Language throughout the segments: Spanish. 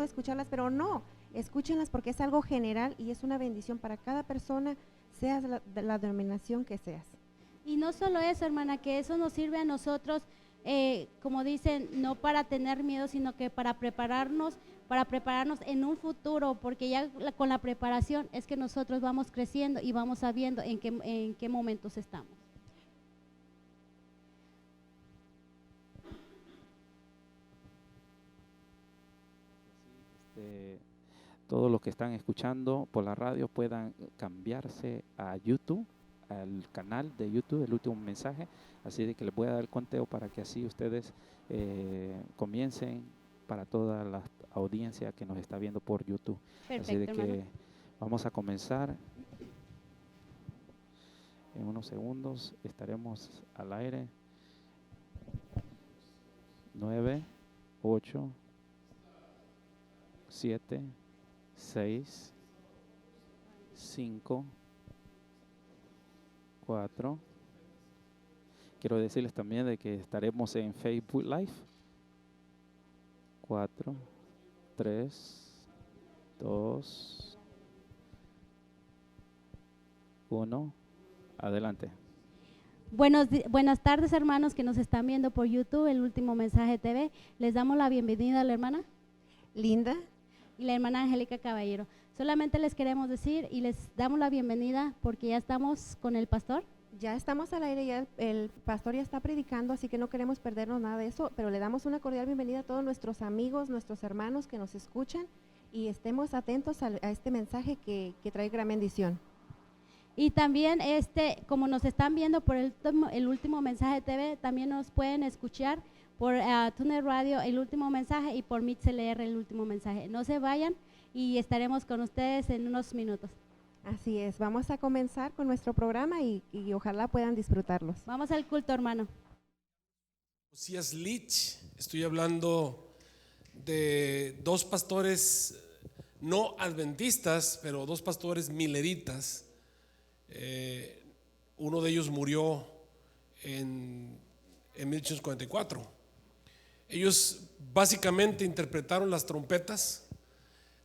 escucharlas, pero no, escúchenlas porque es algo general y es una bendición para cada persona, seas de la denominación que seas. Y no solo eso, hermana, que eso nos sirve a nosotros, como dicen, no para tener miedo, sino que para prepararnos en un futuro, porque ya con la preparación es que nosotros vamos creciendo y vamos sabiendo en qué momentos estamos. Todos los que están escuchando por la radio puedan cambiarse a YouTube, al canal de YouTube, el último mensaje, así de que les voy a dar el conteo para que así ustedes comiencen para toda la audiencia que nos está viendo por YouTube. Perfecto, así de que hermano. vamos a comenzar. En unos segundos estaremos al aire. 9, 8, 7, 6, 5, 4. Quiero decirles también de que estaremos en Facebook Live. 4, 3, 2, 1. Adelante. Buenas tardes, hermanos que nos están viendo por YouTube, el último mensaje TV. Les damos la bienvenida a la hermana Linda y la hermana Angélica Caballero. Solamente les queremos decir y les damos la bienvenida porque ya estamos con el pastor. ya estamos al aire, ya el pastor ya está predicando, así que no queremos perdernos nada de eso, pero le damos una cordial bienvenida a todos nuestros amigos, nuestros hermanos que nos escuchan y estemos atentos a este mensaje que trae gran bendición. Y también como nos están viendo por el último mensaje TV, también nos pueden escuchar por Tuner Radio, el último mensaje, y por MixLR, el último mensaje. No se vayan y estaremos con ustedes en unos minutos. Así es, vamos a comenzar con nuestro programa y ojalá puedan disfrutarlos. Vamos al culto, hermano. Josías Lich, estoy hablando de dos pastores no adventistas, pero dos pastores mileritas. Uno de ellos murió en 1844. Ellos básicamente interpretaron las trompetas.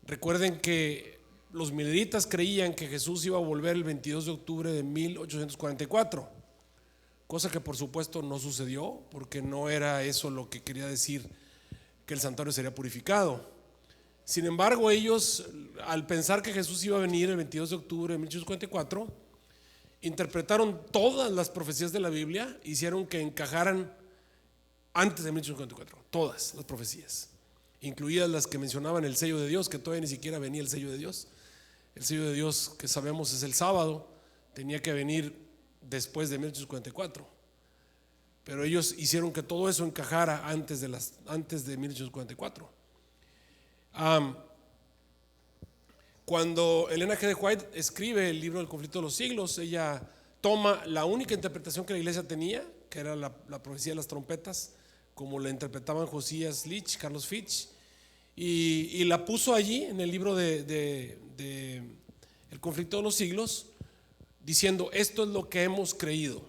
Recuerden que los mileritas creían que Jesús iba a volver el 22 de octubre de 1844, cosa que por supuesto no sucedió, porque no era eso lo que quería decir que el santuario sería purificado. Sin embargo, ellos, al pensar que Jesús iba a venir el 22 de octubre de 1844, interpretaron todas las profecías de la Biblia, hicieron que encajaran antes de 1844, todas las profecías, incluidas las que mencionaban el sello de Dios, que todavía ni siquiera venía el sello de Dios. El sello de Dios que sabemos es el sábado, tenía que venir después de 1844, pero ellos hicieron que todo eso encajara antes de 1844. Cuando Elena G. de White escribe el libro del conflicto de los siglos, ella toma la única interpretación que la iglesia tenía, que era la profecía de las trompetas, como la interpretaban Josías Lich, Carlos Fitch, y la puso allí en el libro de El conflicto de los siglos, diciendo: esto es lo que hemos creído.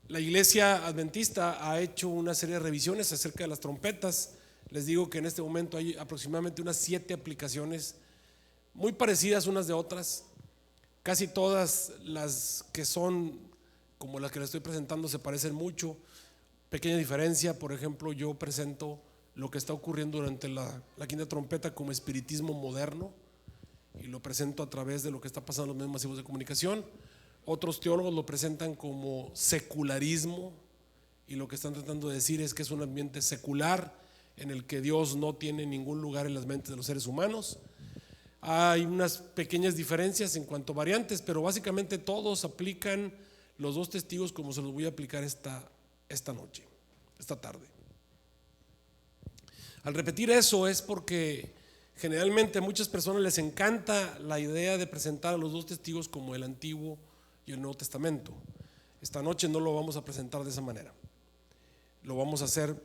La iglesia adventista ha hecho una serie de revisiones acerca de las trompetas. Les digo que en este momento hay aproximadamente unas 7 aplicaciones muy parecidas unas de otras. Casi todas las que son como las que les estoy presentando se parecen mucho. Pequeña diferencia: por ejemplo, yo presento lo que está ocurriendo durante la quinta trompeta como espiritismo moderno, y lo presento a través de lo que está pasando en los medios masivos de comunicación. Otros teólogos lo presentan como secularismo, y lo que están tratando de decir es que es un ambiente secular en el que Dios no tiene ningún lugar en las mentes de los seres humanos. Hay unas pequeñas diferencias en cuanto a variantes, pero básicamente todos aplican los dos testigos como se los voy a aplicar esta noche, esta tarde. Al repetir eso es porque generalmente a muchas personas les encanta la idea de presentar a los dos testigos como el Antiguo y el Nuevo Testamento. Esta noche no lo vamos a presentar de esa manera, lo vamos a hacer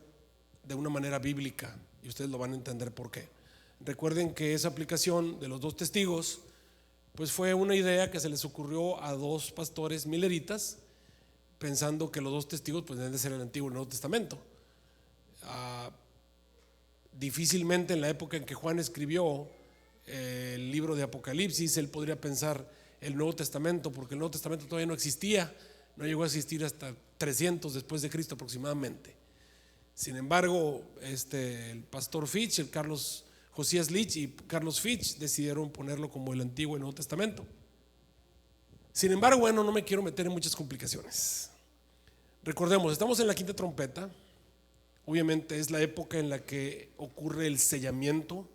de una manera bíblica, y ustedes lo van a entender por qué. Recuerden que esa aplicación de los dos testigos pues fue una idea que se les ocurrió a dos pastores mileritas, pensando que los dos testigos pues deben de ser el Antiguo y el Nuevo Testamento. difícilmente en la época en que Juan escribió el libro de Apocalipsis él podría pensar el Nuevo Testamento, porque el Nuevo Testamento todavía no existía, no llegó a existir hasta 300 después de Cristo aproximadamente. Sin embargo, el pastor Fitch, el Carlos Josías Leach y Carlos Fitch decidieron ponerlo como el Antiguo y Nuevo Testamento. Sin embargo, bueno, no me quiero meter en muchas complicaciones. Recordemos, estamos en la quinta trompeta. Obviamente es la época en la que ocurre el sellamiento.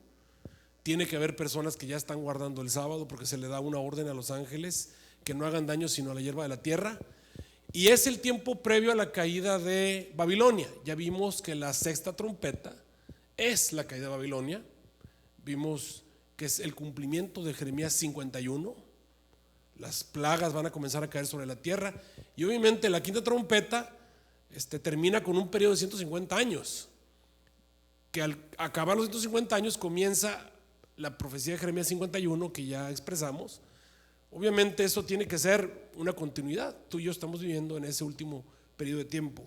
Tiene que haber personas que ya están guardando el sábado, porque se le da una orden a los ángeles que no hagan daño sino a la hierba de la tierra. Y es el tiempo previo a la caída de Babilonia. Ya vimos que la sexta trompeta es la caída de Babilonia. Vimos que es el cumplimiento de Jeremías 51. Las plagas van a comenzar a caer sobre la tierra. Y obviamente la quinta trompeta termina con un periodo de 150 años. Que al acabar los 150 años comienza la profecía de Jeremías 51 que ya expresamos. Obviamente eso tiene que ser una continuidad. Tú y yo estamos viviendo en ese último periodo de tiempo.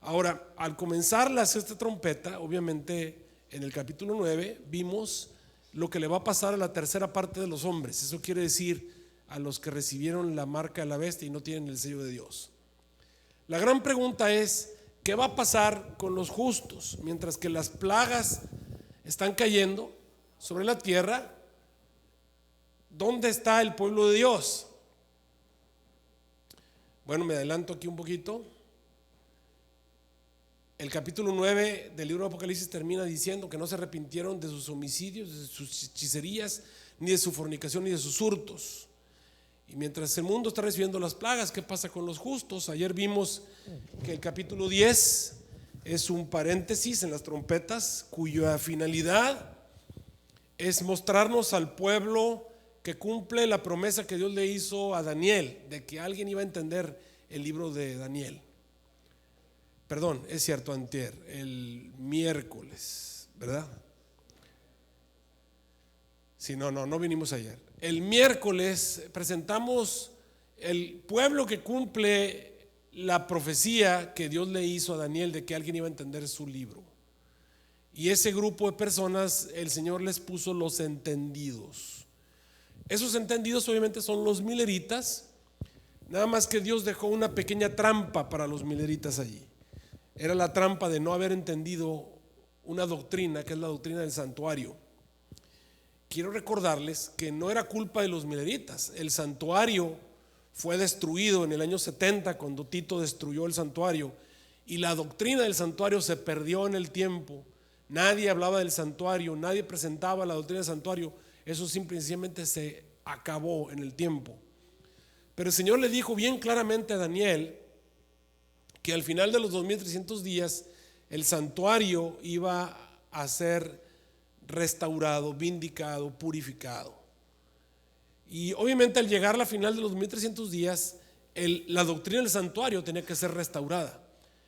Ahora, al comenzar la sexta trompeta, obviamente en el capítulo 9 vimos lo que le va a pasar a la tercera parte de los hombres. Eso quiere decir a los que recibieron la marca de la bestia y no tienen el sello de Dios. La gran pregunta es, ¿qué va a pasar con los justos? Mientras que las plagas están cayendo sobre la tierra, ¿dónde está el pueblo de Dios? Bueno, me adelanto aquí un poquito. El capítulo 9 del libro de Apocalipsis termina diciendo que no se arrepintieron de sus homicidios, de sus hechicerías, ni de su fornicación, ni de sus hurtos. Y mientras el mundo está recibiendo las plagas, ¿qué pasa con los justos? Ayer vimos que el capítulo 10 es un paréntesis en las trompetas, cuya finalidad es mostrarnos al pueblo que cumple la promesa que Dios le hizo a Daniel, de que alguien iba a entender el libro de Daniel. Perdón, es cierto, antier, el miércoles, ¿verdad? Sí, no vinimos ayer. El miércoles presentamos el pueblo que cumple la profecía que Dios le hizo a Daniel de que alguien iba a entender su libro. Y ese grupo de personas el Señor les puso los entendidos. Esos entendidos obviamente son los mileritas, nada más que Dios dejó una pequeña trampa para los mileritas allí. Era la trampa de no haber entendido una doctrina que es la doctrina del santuario. Quiero recordarles que no era culpa de los mileritas. El santuario fue destruido en el año 70 cuando Tito destruyó el santuario y la doctrina del santuario se perdió en el tiempo. Nadie hablaba del santuario, nadie presentaba la doctrina del santuario. Eso simplemente se acabó en el tiempo. Pero el Señor le dijo bien claramente a Daniel que al final de los 2300 días el santuario iba a ser restaurado, vindicado, purificado. Y obviamente al llegar a la final de los 1300 días la doctrina del santuario tenía que ser restaurada.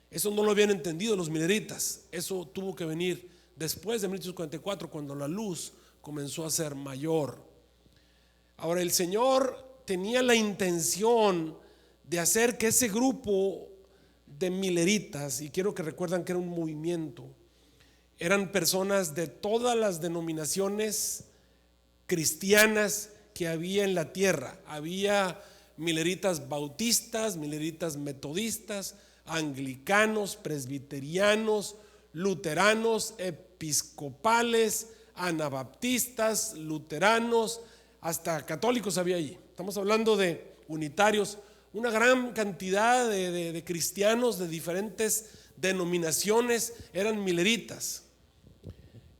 Eso no lo habían entendido los mileritas. Eso tuvo que venir después de 1844, cuando la luz comenzó a ser mayor. Ahora el Señor tenía la intención de hacer que ese grupo de mileritas, y quiero que recuerdan que era un movimiento, eran personas de todas las denominaciones cristianas que había en la tierra. Había mileritas bautistas, mileritas metodistas, anglicanos, presbiterianos, luteranos, episcopales, anabaptistas, luteranos, hasta católicos había allí. Estamos hablando de unitarios, una gran cantidad de cristianos de diferentes denominaciones eran mileritas.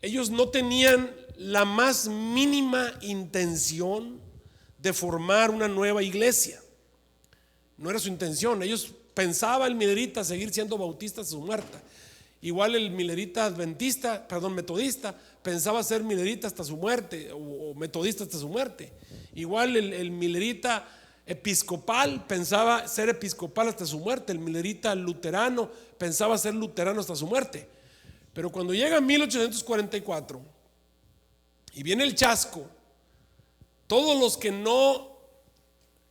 Ellos no tenían la más mínima intención de formar una nueva iglesia. No era su intención. Ellos pensaban el milerita seguir siendo bautistas hasta su muerte. Igual el milerita metodista pensaba ser milerita hasta su muerte o metodista hasta su muerte. Igual el milerita episcopal pensaba ser episcopal hasta su muerte. El milerita luterano pensaba ser luterano hasta su muerte. Pero cuando llega 1844 y viene el chasco, todos los que no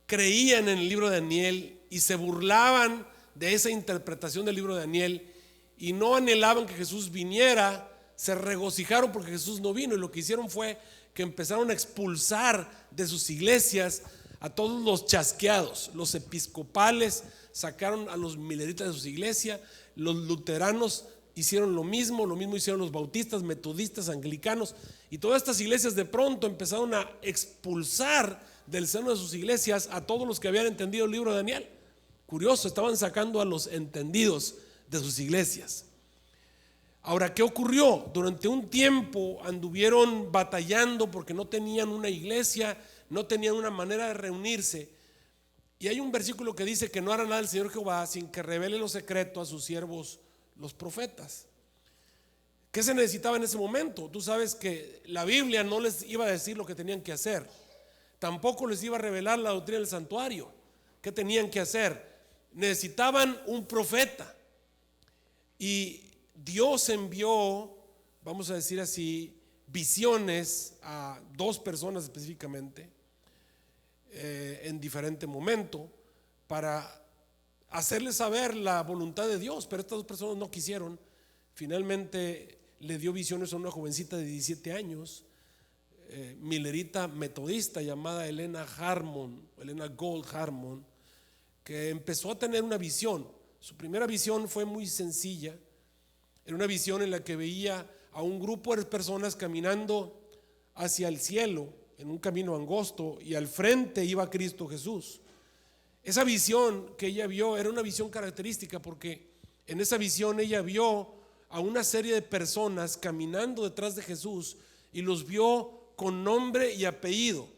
creían en el libro de Daniel y se burlaban de esa interpretación del libro de Daniel y no anhelaban que Jesús viniera, se regocijaron porque Jesús no vino, y lo que hicieron fue que empezaron a expulsar de sus iglesias a todos los chasqueados. Los episcopales sacaron a los mileritas de sus iglesias, los luteranos hicieron lo mismo hicieron los bautistas, metodistas, anglicanos, y todas estas iglesias de pronto empezaron a expulsar del seno de sus iglesias a todos los que habían entendido el libro de Daniel. Curioso, estaban sacando a los entendidos de sus iglesias. Ahora, ¿qué ocurrió? Durante un tiempo anduvieron batallando porque no tenían una iglesia, no tenían una manera de reunirse. Y hay un versículo que dice que no hará nada el Señor Jehová sin que revele lo secreto a sus siervos los profetas. ¿Qué se necesitaba en ese momento? Tú sabes que la Biblia no les iba a decir lo que tenían que hacer, tampoco les iba a revelar la doctrina del santuario. ¿Qué tenían que hacer? Necesitaban un profeta, y Dios envió, vamos a decir así, visiones a 2 personas específicamente en diferente momento para hacerles saber la voluntad de Dios, pero estas 2 personas no quisieron. Finalmente le dio visiones a una jovencita de 17 años, milerita metodista llamada Elena Gold Harmon, que empezó a tener una visión. Su primera visión fue muy sencilla. Era una visión en la que veía a un grupo de personas caminando hacia el cielo en un camino angosto, y al frente iba Cristo Jesús. Esa visión que ella vio era una visión característica, porque en esa visión ella vio a una serie de personas caminando detrás de Jesús, y los vio con nombre y apellido.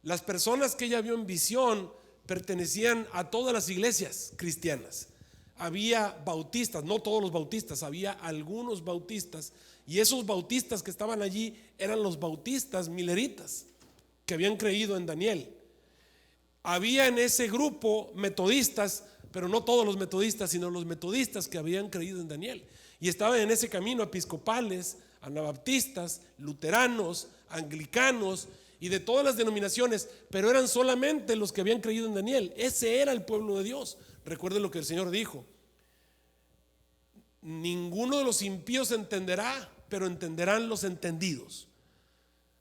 Las personas que ella vio en visión pertenecían a todas las iglesias cristianas. Había bautistas, no todos los bautistas, había algunos bautistas, y esos bautistas que estaban allí eran los bautistas mileritas que habían creído en Daniel. Había en ese grupo metodistas, pero no todos los metodistas, sino los metodistas que habían creído en Daniel, y estaban en ese camino episcopales, anabaptistas, luteranos, anglicanos y de todas las denominaciones, pero eran solamente los que habían creído en Daniel. Ese era el pueblo de Dios. Recuerden lo que el Señor dijo: ninguno de los impíos entenderá, pero entenderán los entendidos.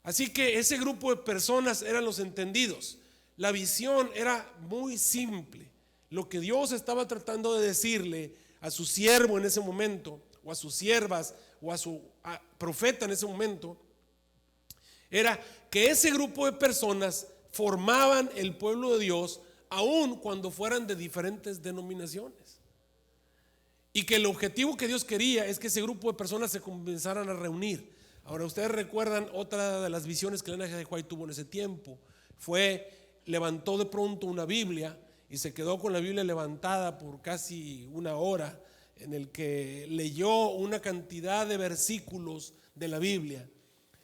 Así que ese grupo de personas eran los entendidos. La visión era muy simple. Lo que Dios estaba tratando de decirle a su siervo en ese momento, o a sus siervas, o a su profeta en ese momento, era que ese grupo de personas formaban el pueblo de Dios, aun cuando fueran de diferentes denominaciones, y que el objetivo que Dios quería es que ese grupo de personas se comenzaran a reunir. Ahora, ustedes recuerdan otra de las visiones que Elena G. White tuvo en ese tiempo. Levantó de pronto una Biblia y se quedó con la Biblia levantada por casi una hora, en el que leyó una cantidad de versículos de la Biblia.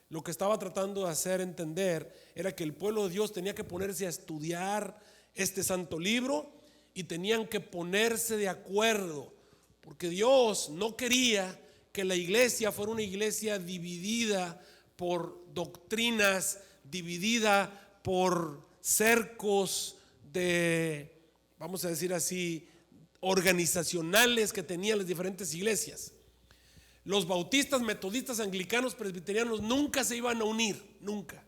Lo que estaba tratando de hacer entender era que el pueblo de Dios tenía que ponerse a estudiar este santo libro, y tenían que ponerse de acuerdo, porque Dios no quería que la iglesia fuera una iglesia dividida por doctrinas, dividida por cercos de, vamos a decir así, organizacionales que tenían las diferentes iglesias. Los bautistas, metodistas, anglicanos, presbiterianos nunca se iban a unir, nunca.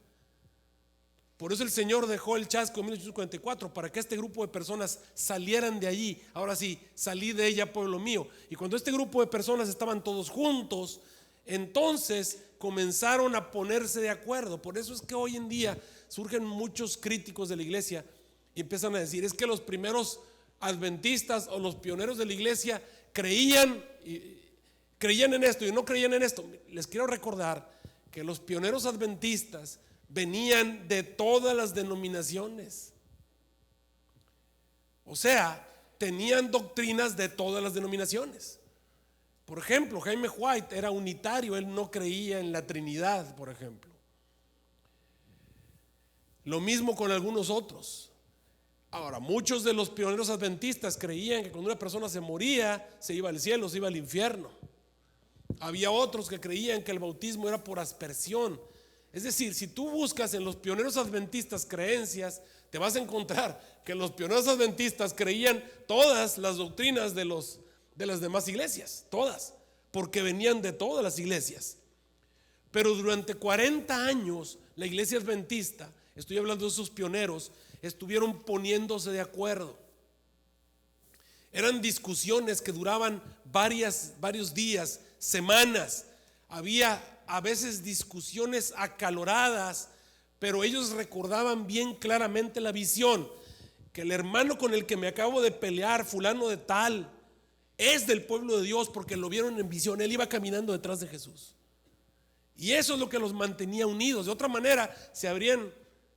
Por eso el Señor dejó el chasco en 1844, para que este grupo de personas salieran de allí. Ahora sí, salí de ella, pueblo mío. Y cuando este grupo de personas estaban todos juntos, entonces comenzaron a ponerse de acuerdo. Por eso es que hoy en día surgen muchos críticos de la iglesia y empiezan a decir: es que los primeros adventistas o los pioneros de la iglesia creían en esto y no creían en esto. Les quiero recordar que los pioneros adventistas venían de todas las denominaciones, o sea, tenían doctrinas de todas las denominaciones. Por ejemplo, Jaime White era unitario, él no creía en la Trinidad, por ejemplo. Lo mismo con algunos otros. Ahora, muchos de los pioneros adventistas creían que cuando una persona se moría, se iba al cielo, se iba al infierno. Había otros que creían que el bautismo era por aspersión. Es decir, si tú buscas en los pioneros adventistas creencias, te vas a encontrar que los pioneros adventistas creían todas las doctrinas de las demás iglesias, todas, porque venían de todas las iglesias. Pero durante 40 años la iglesia adventista, estoy hablando de esos pioneros, estuvieron poniéndose de acuerdo. Eran discusiones que duraban varios días, semanas. Había a veces discusiones acaloradas, pero ellos recordaban bien claramente la visión, que el hermano con el que me acabo de pelear, fulano de tal, es del pueblo de Dios porque lo vieron en visión. Él iba caminando detrás de Jesús. Y eso es lo que los mantenía unidos. De otra manera se habrían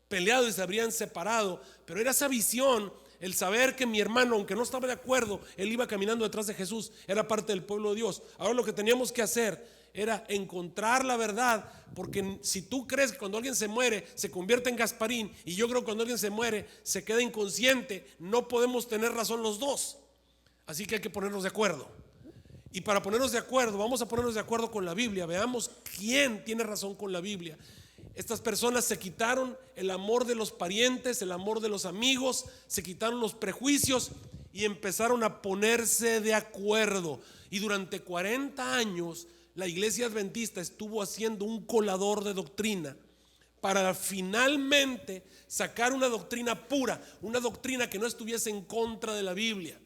peleado y se habrían separado, pero era esa visión, el saber que mi hermano, aunque no estaba de acuerdo, él iba caminando detrás de Jesús, era parte del pueblo de Dios. Ahora lo que teníamos que hacer era encontrar la verdad, porque si tú crees que cuando alguien se muere se convierte en Gasparín, y yo creo que cuando alguien se muere se queda inconsciente, no podemos tener razón los dos. Así que hay que ponernos de acuerdo. Y para ponernos de acuerdo, vamos a ponernos de acuerdo con la Biblia. Veamos quién tiene razón con la Biblia. Estas personas se quitaron el amor de los parientes, el amor de los amigos, se quitaron los prejuicios y empezaron a ponerse de acuerdo. Y durante 40 años la iglesia adventista estuvo haciendo un colador de doctrina para finalmente sacar una doctrina pura, una doctrina que no estuviese en contra de la Biblia.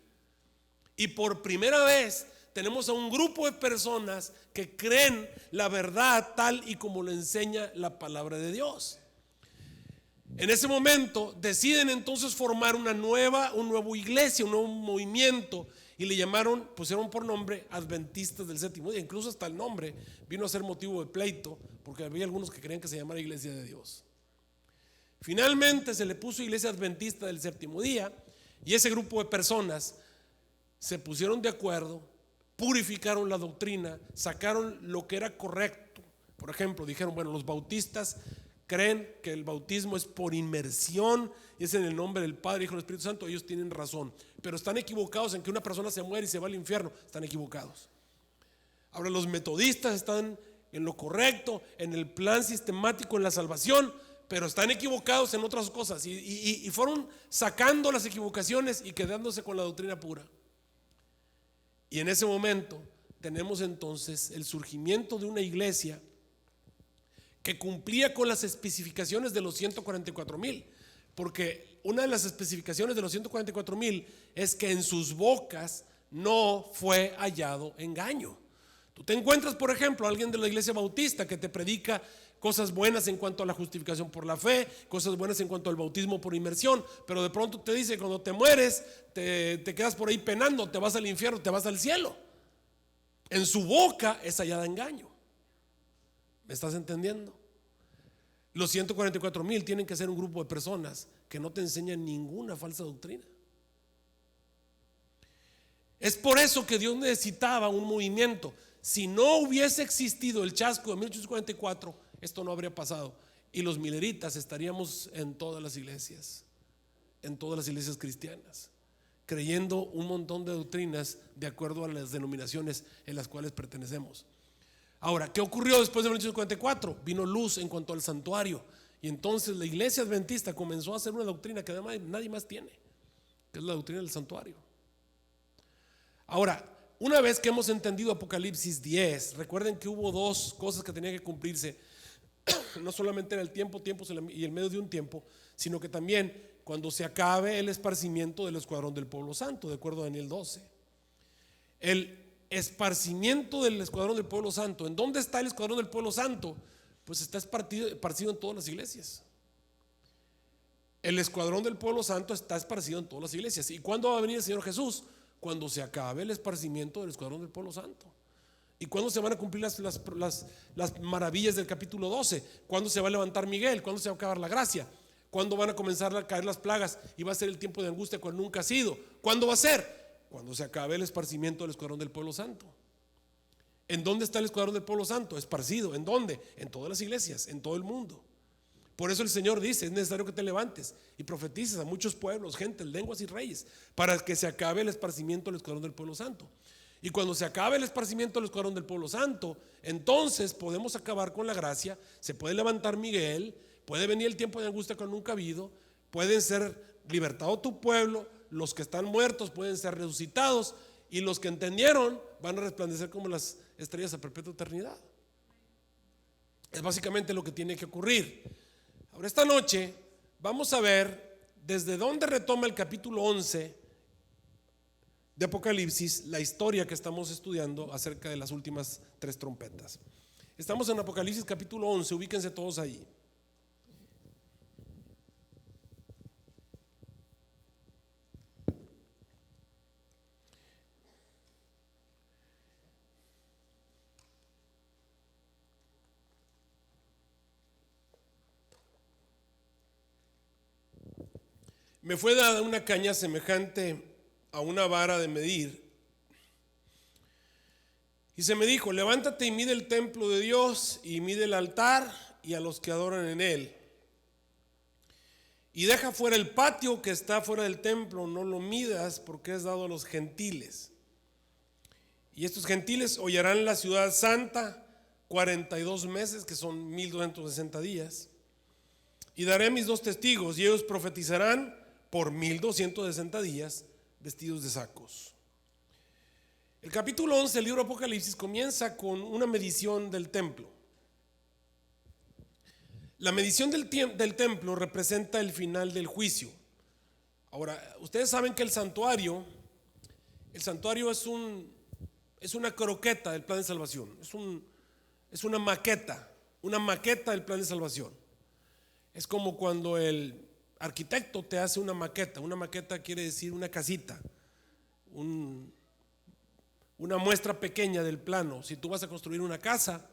Y por primera vez tenemos a un grupo de personas que creen la verdad tal y como lo enseña la palabra de Dios. En ese momento deciden entonces formar una nueva iglesia, un nuevo movimiento, y le pusieron por nombre Adventistas del Séptimo Día. Incluso hasta el nombre vino a ser motivo de pleito, porque había algunos que creían que se llamara Iglesia de Dios. Finalmente se le puso Iglesia Adventista del Séptimo Día, y ese grupo de personas se pusieron de acuerdo, purificaron la doctrina, sacaron lo que era correcto. Por ejemplo, dijeron, bueno, los bautistas creen que el bautismo es por inmersión y es en el nombre del Padre, Hijo y del Espíritu Santo. Ellos tienen razón, pero están equivocados en que una persona se muere y se va al infierno. Están equivocados. Ahora los metodistas están en lo correcto, en el plan sistemático en la salvación, pero están equivocados en otras cosas, y fueron sacando las equivocaciones y quedándose con la doctrina pura. Y en ese momento tenemos entonces el surgimiento de una iglesia que cumplía con las especificaciones de los 144,000, porque una de las especificaciones de los 144,000 es que en sus bocas no fue hallado engaño. Tú te encuentras, por ejemplo, a alguien de la iglesia bautista que te predica cosas buenas en cuanto a la justificación por la fe, cosas buenas en cuanto al bautismo por inmersión, pero de pronto te dice, cuando te mueres te quedas por ahí penando, te vas al infierno, te vas al cielo. En su boca es hallada engaño. ¿Me estás entendiendo? Los 144,000 tienen que ser un grupo de personas que no te enseñan ninguna falsa doctrina. Es por eso que Dios necesitaba un movimiento. Si no hubiese existido el chasco de 1844, esto no habría pasado, y los mileritas estaríamos en todas las iglesias cristianas, creyendo un montón de doctrinas de acuerdo a las denominaciones en las cuales pertenecemos. Ahora, ¿qué ocurrió después de 1844? Vino luz en cuanto al santuario, y entonces la iglesia adventista comenzó a hacer una doctrina que además nadie más tiene, que es la doctrina del santuario. Ahora, una vez que hemos entendido Apocalipsis 10, recuerden que hubo dos cosas que tenían que cumplirse. No solamente en el tiempo y el medio de un tiempo, sino que también cuando se acabe el esparcimiento del escuadrón del pueblo santo, de acuerdo a Daniel 12. El esparcimiento del escuadrón del pueblo santo. ¿En dónde está el escuadrón del pueblo santo? Pues está esparcido en todas las iglesias. El escuadrón del pueblo santo está esparcido en todas las iglesias. ¿Y cuándo va a venir el Señor Jesús? Cuando se acabe el esparcimiento del escuadrón del pueblo santo. ¿Y cuándo se van a cumplir las maravillas del capítulo 12? ¿Cuándo se va a levantar Miguel? ¿Cuándo se va a acabar la gracia? ¿Cuándo van a comenzar a caer las plagas y va a ser el tiempo de angustia cuando nunca ha sido? ¿Cuándo va a ser? Cuando se acabe el esparcimiento del escuadrón del pueblo santo. ¿En dónde está el escuadrón del pueblo santo? Esparcido. ¿En dónde? En todas las iglesias, en todo el mundo. Por eso el Señor dice, es necesario que te levantes y profetices a muchos pueblos, gentes, lenguas y reyes, para que se acabe el esparcimiento del escuadrón del pueblo santo. Y cuando se acabe el esparcimiento del escuadrón del pueblo santo, entonces podemos acabar con la gracia. Se puede levantar Miguel, puede venir el tiempo de angustia que nunca ha habido, pueden ser libertado tu pueblo, los que están muertos pueden ser resucitados, y los que entendieron van a resplandecer como las estrellas a perpetua eternidad. Es básicamente lo que tiene que ocurrir. Ahora, esta noche vamos a ver desde dónde retoma el capítulo 11 de Apocalipsis, la historia que estamos estudiando acerca de las últimas 3 trompetas. Estamos en Apocalipsis capítulo 11, ubíquense todos ahí. Me fue dada una caña semejante a una vara de medir, y se me dijo: levántate y mide el templo de Dios, y mide el altar y a los que adoran en él, y deja fuera el patio que está fuera del templo, no lo midas, porque es dado a los gentiles. Y estos gentiles hollarán la ciudad santa 42 meses, que son 1260 días. Y daré a mis 2 testigos, y ellos profetizarán por 1260 días, vestidos de sacos. El capítulo 11 del libro de Apocalipsis comienza con una medición del templo. La medición del templo representa el final del juicio. Ahora, ustedes saben que el santuario es una croqueta del plan de salvación, es una maqueta del plan de salvación. Es como cuando el arquitecto te hace una maqueta quiere decir una casita, una muestra pequeña del plano. Si tú vas a construir una casa,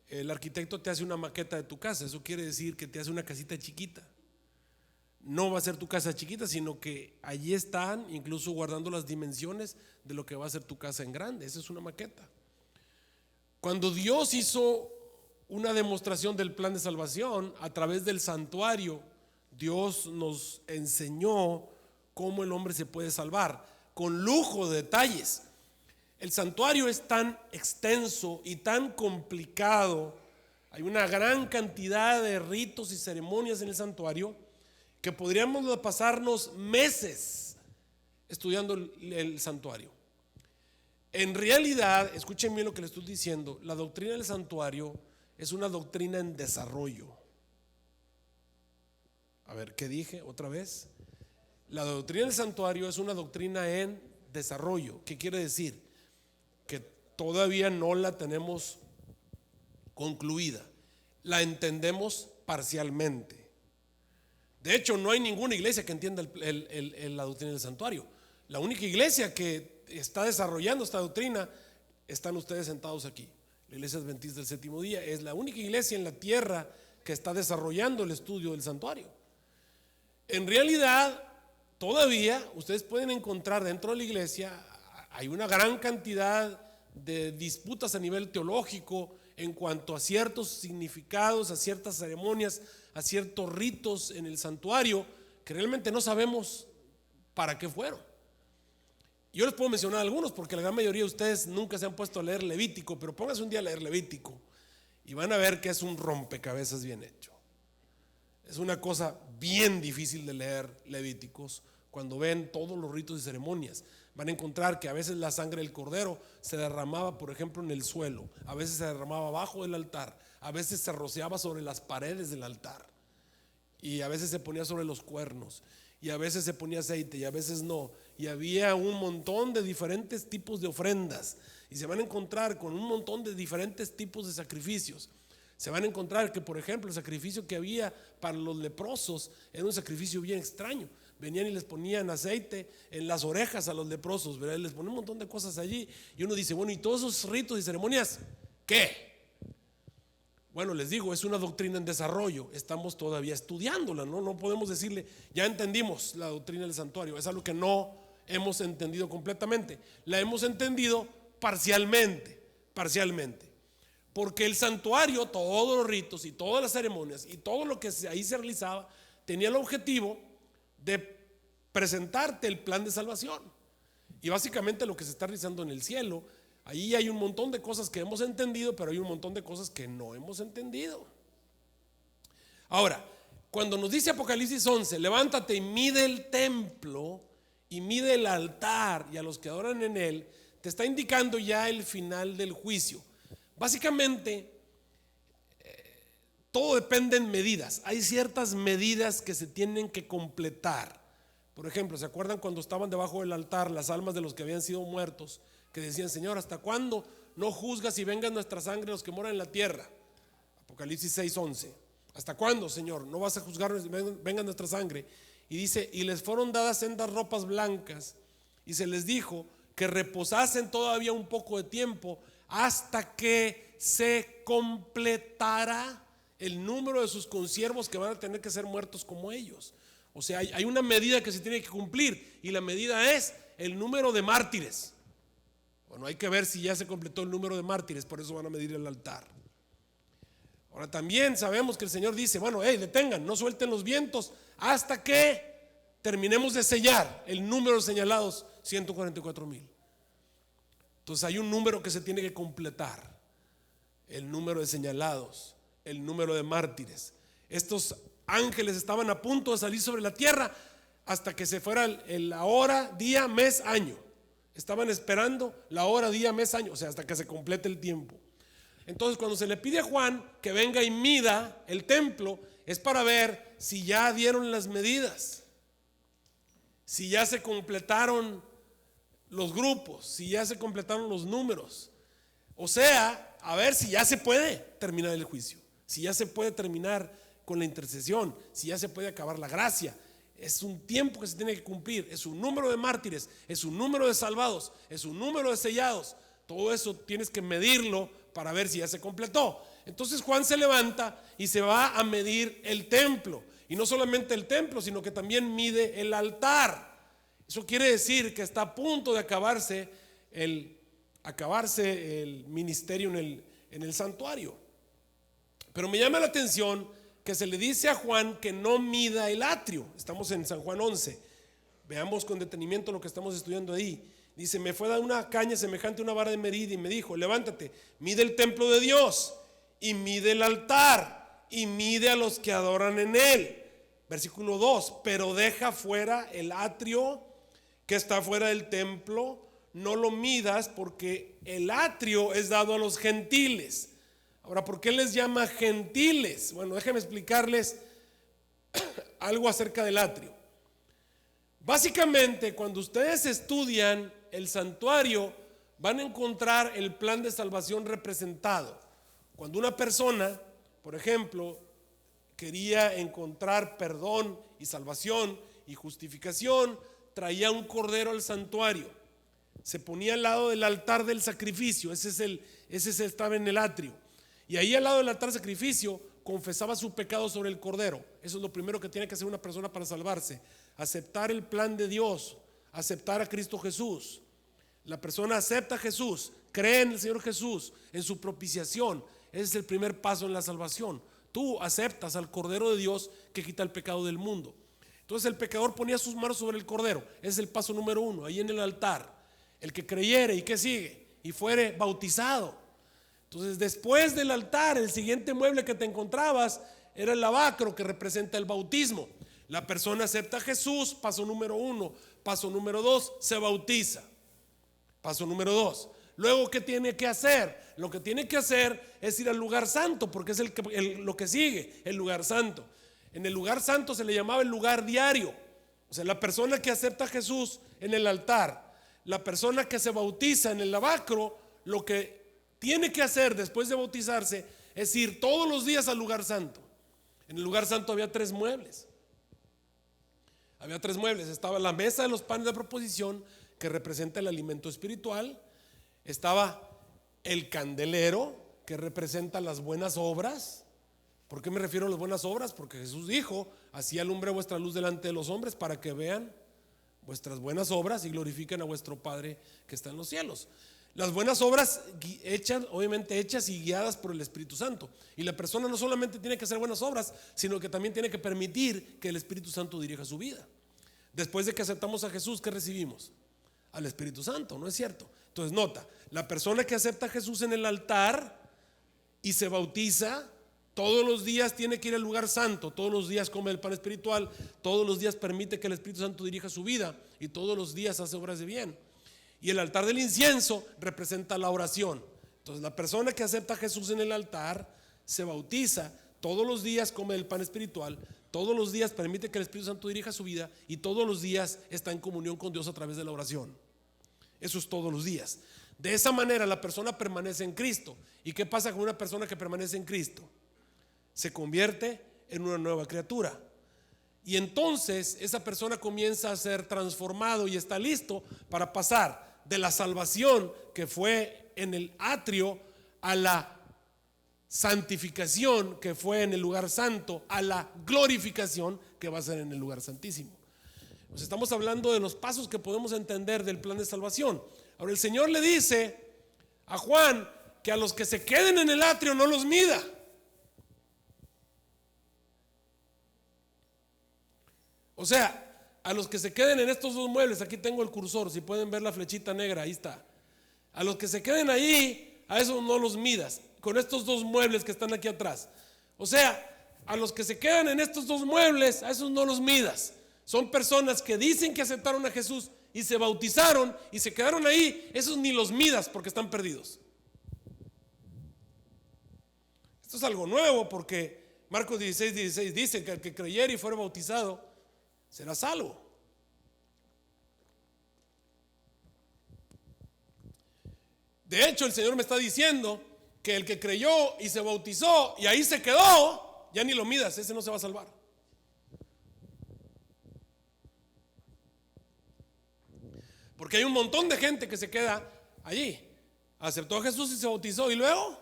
el arquitecto te hace una maqueta de tu casa. Eso quiere decir que te hace una casita chiquita. No va a ser tu casa chiquita, sino que allí están incluso guardando las dimensiones de lo que va a ser tu casa en grande. Esa es una maqueta. Cuando Dios hizo una demostración del plan de salvación a través del santuario, Dios nos enseñó cómo el hombre se puede salvar, con lujo de detalles. El santuario es tan extenso y tan complicado, hay una gran cantidad de ritos y ceremonias en el santuario, que podríamos pasarnos meses estudiando el santuario. En realidad, escuchen bien lo que les estoy diciendo, la doctrina del santuario es una doctrina en desarrollo. A ver, ¿qué dije otra vez? La doctrina del santuario es una doctrina en desarrollo. ¿Qué quiere decir? Que todavía no la tenemos concluida. La entendemos parcialmente. De hecho, no hay ninguna iglesia que entienda la doctrina del santuario. La única iglesia que está desarrollando esta doctrina están ustedes sentados aquí. La iglesia adventista del séptimo día es la única iglesia en la tierra que está desarrollando el estudio del santuario. En realidad, todavía ustedes pueden encontrar dentro de la iglesia, hay una gran cantidad de disputas a nivel teológico en cuanto a ciertos significados, a ciertas ceremonias, a ciertos ritos en el santuario que realmente no sabemos para qué fueron. Yo les puedo mencionar algunos porque la gran mayoría de ustedes nunca se han puesto a leer Levítico, pero pónganse un día a leer Levítico y van a ver que es un rompecabezas bien hecho. Es una cosa bien difícil de leer Levíticos. Cuando ven todos los ritos y ceremonias, van a encontrar que a veces la sangre del cordero se derramaba, por ejemplo, en el suelo, a veces se derramaba abajo del altar, a veces se rociaba sobre las paredes del altar, y a veces se ponía sobre los cuernos, y a veces se ponía aceite, y a veces no, y había un montón de diferentes tipos de ofrendas, y se van a encontrar con un montón de diferentes tipos de sacrificios. Se van a encontrar que, por ejemplo, el sacrificio que había para los leprosos era un sacrificio bien extraño. Venían y les ponían aceite en las orejas a los leprosos, ¿verdad? Les ponían un montón de cosas allí. Y uno dice, bueno, ¿y todos esos ritos y ceremonias qué? Bueno, les digo, es una doctrina en desarrollo. Estamos todavía estudiándola, ¿no? No podemos decirle, ya entendimos la doctrina del santuario. Es algo que no hemos entendido completamente. La hemos entendido parcialmente. Porque el santuario, todos los ritos y todas las ceremonias y todo lo que ahí se realizaba tenía el objetivo de presentarte el plan de salvación. Y básicamente lo que se está realizando en el cielo, ahí hay un montón de cosas que hemos entendido, pero hay un montón de cosas que no hemos entendido. Ahora, cuando nos dice Apocalipsis 11, levántate y mide el templo y mide el altar y a los que adoran en él, te está indicando ya el final del juicio. Básicamente, todo depende en medidas. Hay ciertas medidas que se tienen que completar. Por ejemplo, ¿se acuerdan cuando estaban debajo del altar las almas de los que habían sido muertos? Que decían: Señor, ¿hasta cuándo no juzgas y vengan nuestra sangre los que moran en la tierra? Apocalipsis 6:11. ¿Hasta cuándo, Señor? No vas a juzgarnos, venga nuestra sangre. Y dice: y les fueron dadas sendas ropas blancas, y se les dijo que reposasen todavía un poco de tiempo hasta que se completara el número de sus consiervos que van a tener que ser muertos como ellos. O sea, hay una medida que se tiene que cumplir, y la medida es el número de mártires. Bueno, hay que ver si ya se completó el número de mártires, por eso van a medir el altar. Ahora también sabemos que el Señor dice: bueno, detengan, no suelten los vientos hasta que terminemos de sellar el número de señalados, 144,000. Entonces hay un número que se tiene que completar: el número de señalados, el número de mártires. Estos ángeles estaban a punto de salir sobre la tierra hasta que se fuera la hora, día, mes, año. Estaban esperando la hora, día, mes, año, o sea, hasta que se complete el tiempo. Entonces, cuando se le pide a Juan que venga y mida el templo, es para ver si ya dieron las medidas, si ya se completaron los grupos, si ya se completaron los números. O sea, a ver si ya se puede terminar el juicio, si ya se puede terminar con la intercesión, si ya se puede acabar la gracia. Es un tiempo que se tiene que cumplir, es un número de mártires, es un número de salvados, es un número de sellados. Todo eso tienes que medirlo para ver si ya se completó. Entonces Juan se levanta y se va a medir el templo, y no solamente el templo, sino que también mide el altar. Eso quiere decir que está a punto de acabarse el ministerio en el santuario. Pero me llama la atención que se le dice a Juan que no mida el atrio. Estamos en San Juan 11. Veamos con detenimiento lo que estamos estudiando ahí. Dice: me fue dada una caña semejante a una vara de medir, y me dijo: levántate, mide el templo de Dios, y mide el altar, y mide a los que adoran en él. Versículo 2: pero deja fuera el atrio que está fuera del templo, no lo midas, porque el atrio es dado a los gentiles. Ahora, ¿por qué les llama gentiles? Bueno, déjenme explicarles algo acerca del atrio. Básicamente, cuando ustedes estudian el santuario, van a encontrar el plan de salvación representado. Cuando una persona, por ejemplo, quería encontrar perdón y salvación y justificación, traía un cordero al santuario, se ponía al lado del altar del sacrificio. Ese estaba en el atrio, y ahí al lado del altar del sacrificio confesaba su pecado sobre el cordero. Eso es lo primero que tiene que hacer una persona para salvarse: aceptar el plan de Dios, aceptar a Cristo Jesús. La persona acepta a Jesús, cree en el Señor Jesús, en su propiciación. Ese es el primer paso en la salvación. Tú aceptas al Cordero de Dios que quita el pecado del mundo. Entonces el pecador ponía sus manos sobre el cordero. Ese es el paso número 1, ahí en el altar. El que creyere y que sigue y fuere bautizado. Entonces, después del altar, el siguiente mueble que te encontrabas era el lavacro, que representa el bautismo. La persona acepta a Jesús, paso número 1. Paso número 2, se bautiza. Paso número 2. Luego, ¿qué tiene que hacer? Lo que tiene que hacer es ir al lugar santo, porque es lo que sigue, el lugar santo. En el lugar santo se le llamaba el lugar diario. O sea, la persona que acepta a Jesús en el altar, la persona que se bautiza en el lavacro, lo que tiene que hacer después de bautizarse es ir todos los días al lugar santo. En el lugar santo había 3 muebles. Estaba la mesa de los panes de proposición, que representa el alimento espiritual. Estaba el candelero, que representa las buenas obras. ¿Por qué me refiero a las buenas obras? Porque Jesús dijo: así alumbre vuestra luz delante de los hombres, para que vean vuestras buenas obras y glorifiquen a vuestro Padre que está en los cielos. Las buenas obras obviamente hechas y guiadas por el Espíritu Santo. Y la persona no solamente tiene que hacer buenas obras, sino que también tiene que permitir que el Espíritu Santo dirija su vida. Después de que aceptamos a Jesús, ¿qué recibimos? Al Espíritu Santo, ¿no es cierto? Entonces nota, la persona que acepta a Jesús en el altar y se bautiza, todos los días tiene que ir al lugar santo, todos los días come el pan espiritual, todos los días permite que el Espíritu Santo dirija su vida, y todos los días hace obras de bien. Y el altar del incienso representa la oración. Entonces la persona que acepta a Jesús en el altar se bautiza, todos los días come el pan espiritual, todos los días permite que el Espíritu Santo dirija su vida y todos los días está en comunión con Dios a través de la oración. Eso es todos los días. De esa manera la persona permanece en Cristo. ¿Y qué pasa con una persona que permanece en Cristo? Se convierte en una nueva criatura. Y entonces esa persona comienza a ser transformado y está listo para pasar de la salvación que fue en el atrio a la santificación que fue en el lugar santo, a la glorificación que va a ser en el lugar santísimo. Pues estamos hablando de los pasos que podemos entender del plan de salvación. Ahora el Señor le dice a Juan que a los que se queden en el atrio no los mida. O sea, a los que se queden en estos dos muebles, aquí tengo el cursor, si pueden ver la flechita negra, ahí está. A los que se queden ahí, a esos no los midas, con estos dos muebles que están aquí atrás. O sea, a los que se quedan en estos dos muebles, a esos no los midas. Son personas que dicen que aceptaron a Jesús y se bautizaron y se quedaron ahí, esos ni los midas porque están perdidos. Esto es algo nuevo porque Marcos 16:16 dice que el que creyere y fuera bautizado será salvo. De hecho, el Señor me está diciendo que el que creyó y se bautizó y ahí se quedó, ya ni lo midas, ese no se va a salvar. Porque hay un montón de gente que se queda allí, aceptó a Jesús y se bautizó y luego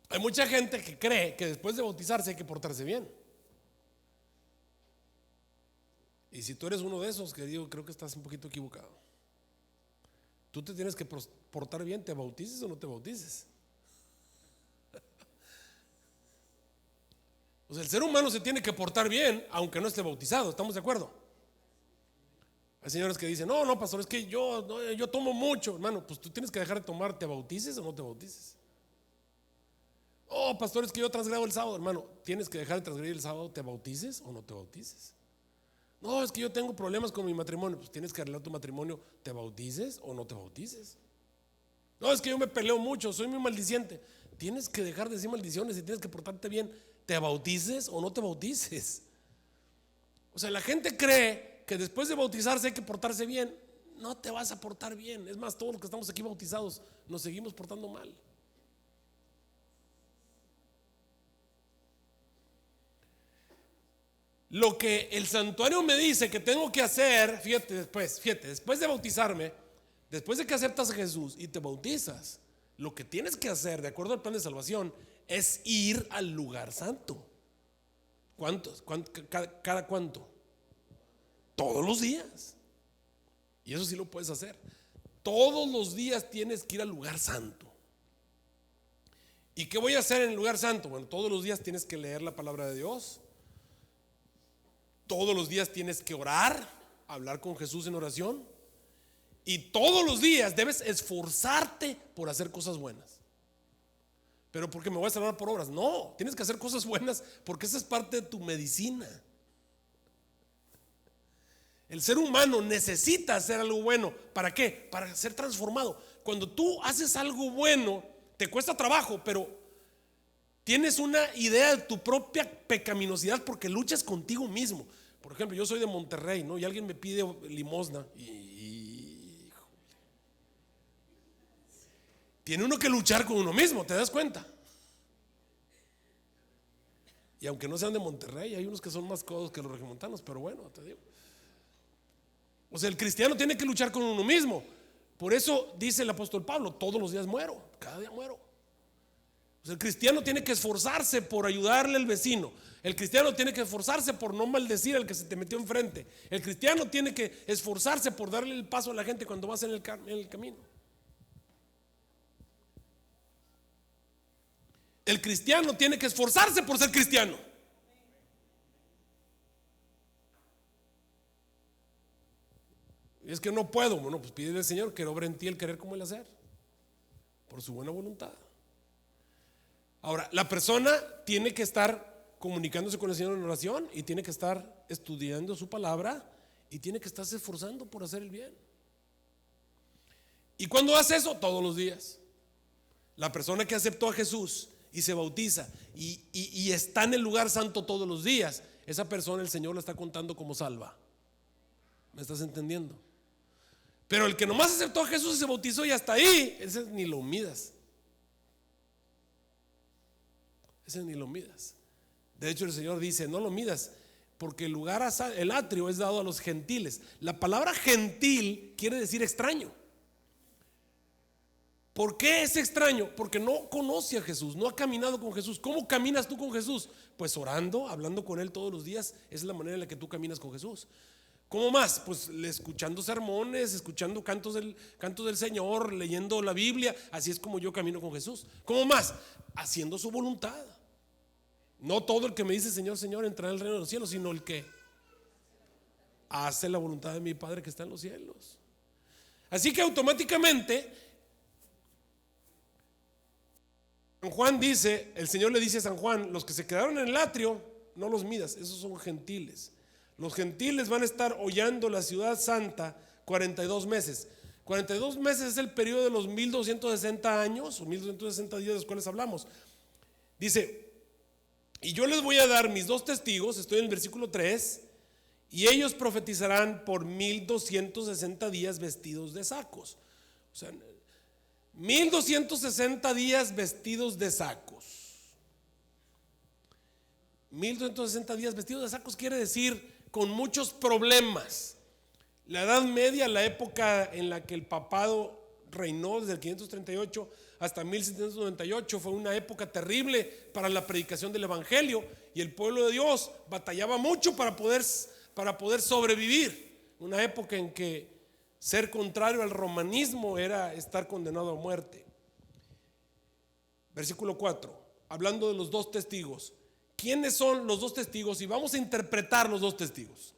hay mucha gente que cree que después de bautizarse hay que portarse bien. Y si tú eres uno de esos, que digo, creo que estás un poquito equivocado. Tú te tienes que portar bien, te bautices o no te bautices. O sea, el ser humano se tiene que portar bien aunque no esté bautizado, ¿estamos de acuerdo? Hay señores que dicen, no, pastor, es que yo tomo mucho. Hermano, pues tú tienes que dejar de tomar, ¿te bautices o no te bautices? Oh, pastor, es que yo transgrado el sábado. Hermano, tienes que dejar de transgredir el sábado, ¿te bautices o no te bautices? No, es que yo tengo problemas con mi matrimonio. Pues tienes que arreglar tu matrimonio, ¿te bautices o no te bautices? No, es que yo me peleo mucho, soy muy maldiciente. Tienes que dejar de decir maldiciones y tienes que portarte bien, ¿te bautices o no te bautices? O sea, la gente cree que después de bautizarse hay que portarse bien. No te vas a portar bien. Es más, todos los que estamos aquí bautizados nos seguimos portando mal. Lo que el santuario me dice que tengo que hacer, fíjate, después de bautizarme, después de que aceptas a Jesús y te bautizas, lo que tienes que hacer, de acuerdo al plan de salvación, es ir al lugar santo. ¿Cuántos? ¿Cada cuánto? Todos los días. Y eso sí lo puedes hacer. Todos los días tienes que ir al lugar santo. ¿Y qué voy a hacer en el lugar santo? Bueno, todos los días tienes que leer la palabra de Dios. Todos los días tienes que orar, hablar con Jesús en oración. Y todos los días debes esforzarte por hacer cosas buenas. Pero porque me voy a salvar por obras. No, tienes que hacer cosas buenas porque esa es parte de tu medicina. El ser humano necesita hacer algo bueno. ¿Para qué? Para ser transformado. Cuando tú haces algo bueno, te cuesta trabajo, pero tienes una idea de tu propia pecaminosidad porque luchas contigo mismo. Por ejemplo, yo soy de Monterrey, ¿no? Y alguien me pide limosna y tiene uno que luchar con uno mismo, ¿te das cuenta? Y aunque no sean de Monterrey, hay unos que son más codos que los regiomontanos, pero bueno, te digo. O sea, el cristiano tiene que luchar con uno mismo. Por eso dice el apóstol Pablo, todos los días muero, cada día muero. O sea, el cristiano tiene que esforzarse por ayudarle al vecino. El cristiano tiene que esforzarse por no maldecir al que se te metió enfrente. El cristiano tiene que esforzarse por darle el paso a la gente cuando vas en el camino. El cristiano tiene que esforzarse por ser cristiano. Y es que no puedo. Bueno, pues pídele al Señor que obre en ti el querer como el hacer, por su buena voluntad. Ahora, la persona tiene que estar comunicándose con el Señor en oración y tiene que estar estudiando su palabra y tiene que estarse esforzando por hacer el bien. ¿Y cuándo hace eso? Todos los días. La persona que aceptó a Jesús y se bautiza y está en el lugar santo todos los días, esa persona el Señor la está contando como salva. ¿Me estás entendiendo? Pero el que nomás aceptó a Jesús y se bautizó y hasta ahí, ese ni lo midas. Ese ni lo midas. De hecho el Señor dice, no lo midas, porque el atrio es dado a los gentiles. La palabra gentil quiere decir extraño. ¿Por qué es extraño? Porque no conoce a Jesús, no ha caminado con Jesús. ¿Cómo caminas tú con Jesús? Pues orando, hablando con Él todos los días. Esa es la manera en la que tú caminas con Jesús. ¿Cómo más? Pues escuchando sermones, escuchando cantos del Señor, leyendo la Biblia. Así es como yo camino con Jesús. ¿Cómo más? Haciendo su voluntad. No todo el que me dice Señor, Señor entrará en el reino de los cielos, sino el que hace la voluntad de mi Padre que está en los cielos. Así que automáticamente San Juan dice, el Señor le dice a San Juan, los que se quedaron en el atrio, no los midas, esos son gentiles. Los gentiles van a estar hollando la ciudad santa 42 meses. 42 meses es el periodo de los 1260 años o 1260 días de los cuales hablamos. Dice, y yo les voy a dar mis dos testigos, estoy en el versículo 3, y ellos profetizarán por 1260 días vestidos de sacos. O sea, 1260 días vestidos de sacos. 1260 días vestidos de sacos quiere decir con muchos problemas. La Edad Media, la época en la que el papado reinó desde el 538 hasta 1798, fue una época terrible para la predicación del evangelio, y el pueblo de Dios batallaba mucho para poder sobrevivir. Una época en que ser contrario al romanismo era estar condenado a muerte. Versículo 4, hablando de los dos testigos. ¿Quiénes son los dos testigos? Y vamos a interpretar los dos testigos.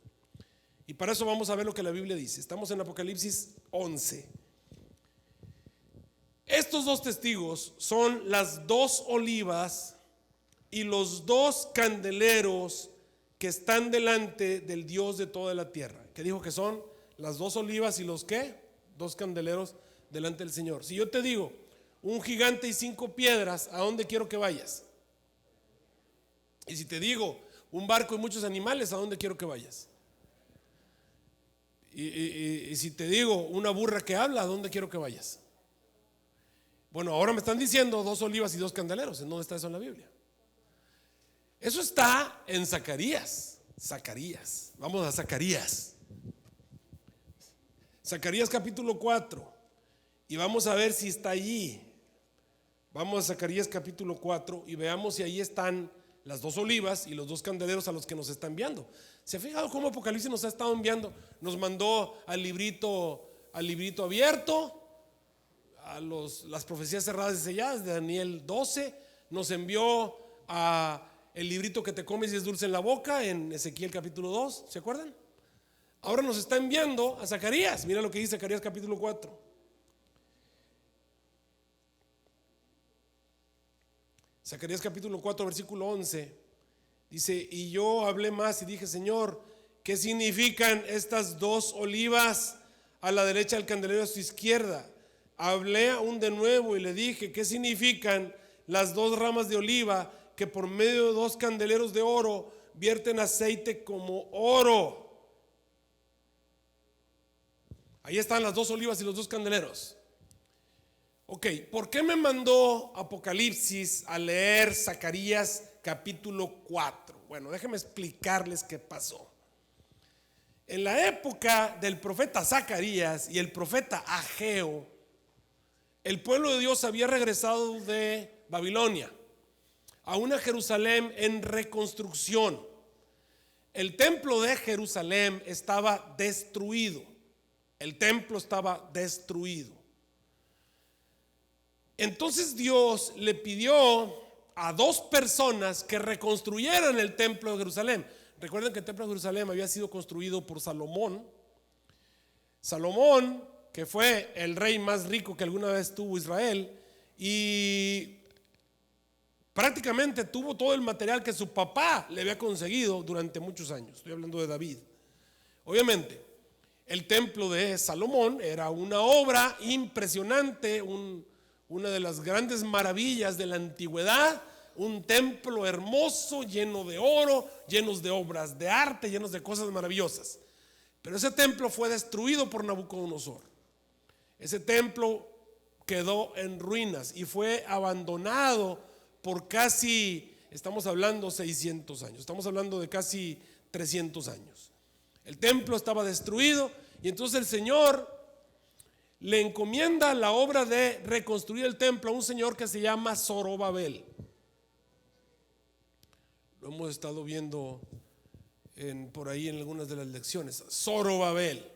Y para eso vamos a ver lo que la Biblia dice. Estamos en Apocalipsis 11. Estos dos testigos son las dos olivas y los dos candeleros que están delante del Dios de toda la tierra. ¿Qué dijo que son? Las dos olivas y los ¿qué? Dos candeleros delante del Señor. Si yo te digo un gigante y 5 piedras, ¿a dónde quiero que vayas? Y si te digo un barco y muchos animales, ¿a dónde quiero que vayas? Y si te digo una burra que habla, ¿a dónde quiero que vayas? Bueno, ahora me están diciendo 2 olivas y 2 candeleros. ¿En dónde está eso en la Biblia? Eso está en Zacarías. Vamos a Zacarías. Zacarías capítulo 4. Y vamos a ver si está allí. Vamos a Zacarías capítulo 4 y veamos si ahí están las 2 olivas y los 2 candeleros a los que nos está enviando. ¿Se ha fijado cómo Apocalipsis nos ha estado enviando? Nos mandó al librito abierto, a las profecías cerradas y selladas de Daniel 12, nos envió a el librito que te comes y es dulce en la boca en Ezequiel capítulo 2, ¿se acuerdan? Ahora nos está enviando a Zacarías. Mira lo que dice Zacarías capítulo 4. Zacarías capítulo 4 versículo 11 dice, y yo hablé más y dije, Señor, ¿qué significan estas 2 olivas a la derecha del candelero a su izquierda? Hablé aún de nuevo y le dije, ¿qué significan las 2 ramas de oliva que por medio de 2 candeleros de oro vierten aceite como oro? Ahí están las 2 olivas y los 2 candeleros. Ok, ¿por qué me mandó Apocalipsis a leer Zacarías capítulo 4? Bueno, déjenme explicarles qué pasó. En la época del profeta Zacarías y el profeta Ageo, el pueblo de Dios había regresado de Babilonia a una Jerusalén en reconstrucción. El templo de Jerusalén estaba destruido. El templo estaba destruido. Entonces Dios le pidió a 2 personas que reconstruyeran el templo de Jerusalén. Recuerden que el templo de Jerusalén había sido construido por Salomón. Salomón, que fue el rey más rico que alguna vez tuvo Israel, y prácticamente tuvo todo el material que su papá le había conseguido durante muchos años. Estoy hablando de David. Obviamente, el templo de Salomón era una obra impresionante, una de las grandes maravillas de la antigüedad, un templo hermoso, lleno de oro, llenos de obras de arte, llenos de cosas maravillosas. Pero ese templo fue destruido por Nabucodonosor. Ese templo quedó en ruinas y fue abandonado por casi, estamos hablando 600 años, estamos hablando de casi 300 años. El templo estaba destruido y entonces el Señor le encomienda la obra de reconstruir el templo a un señor que se llama Zorobabel. Lo hemos estado viendo por ahí en algunas de las lecciones. Zorobabel.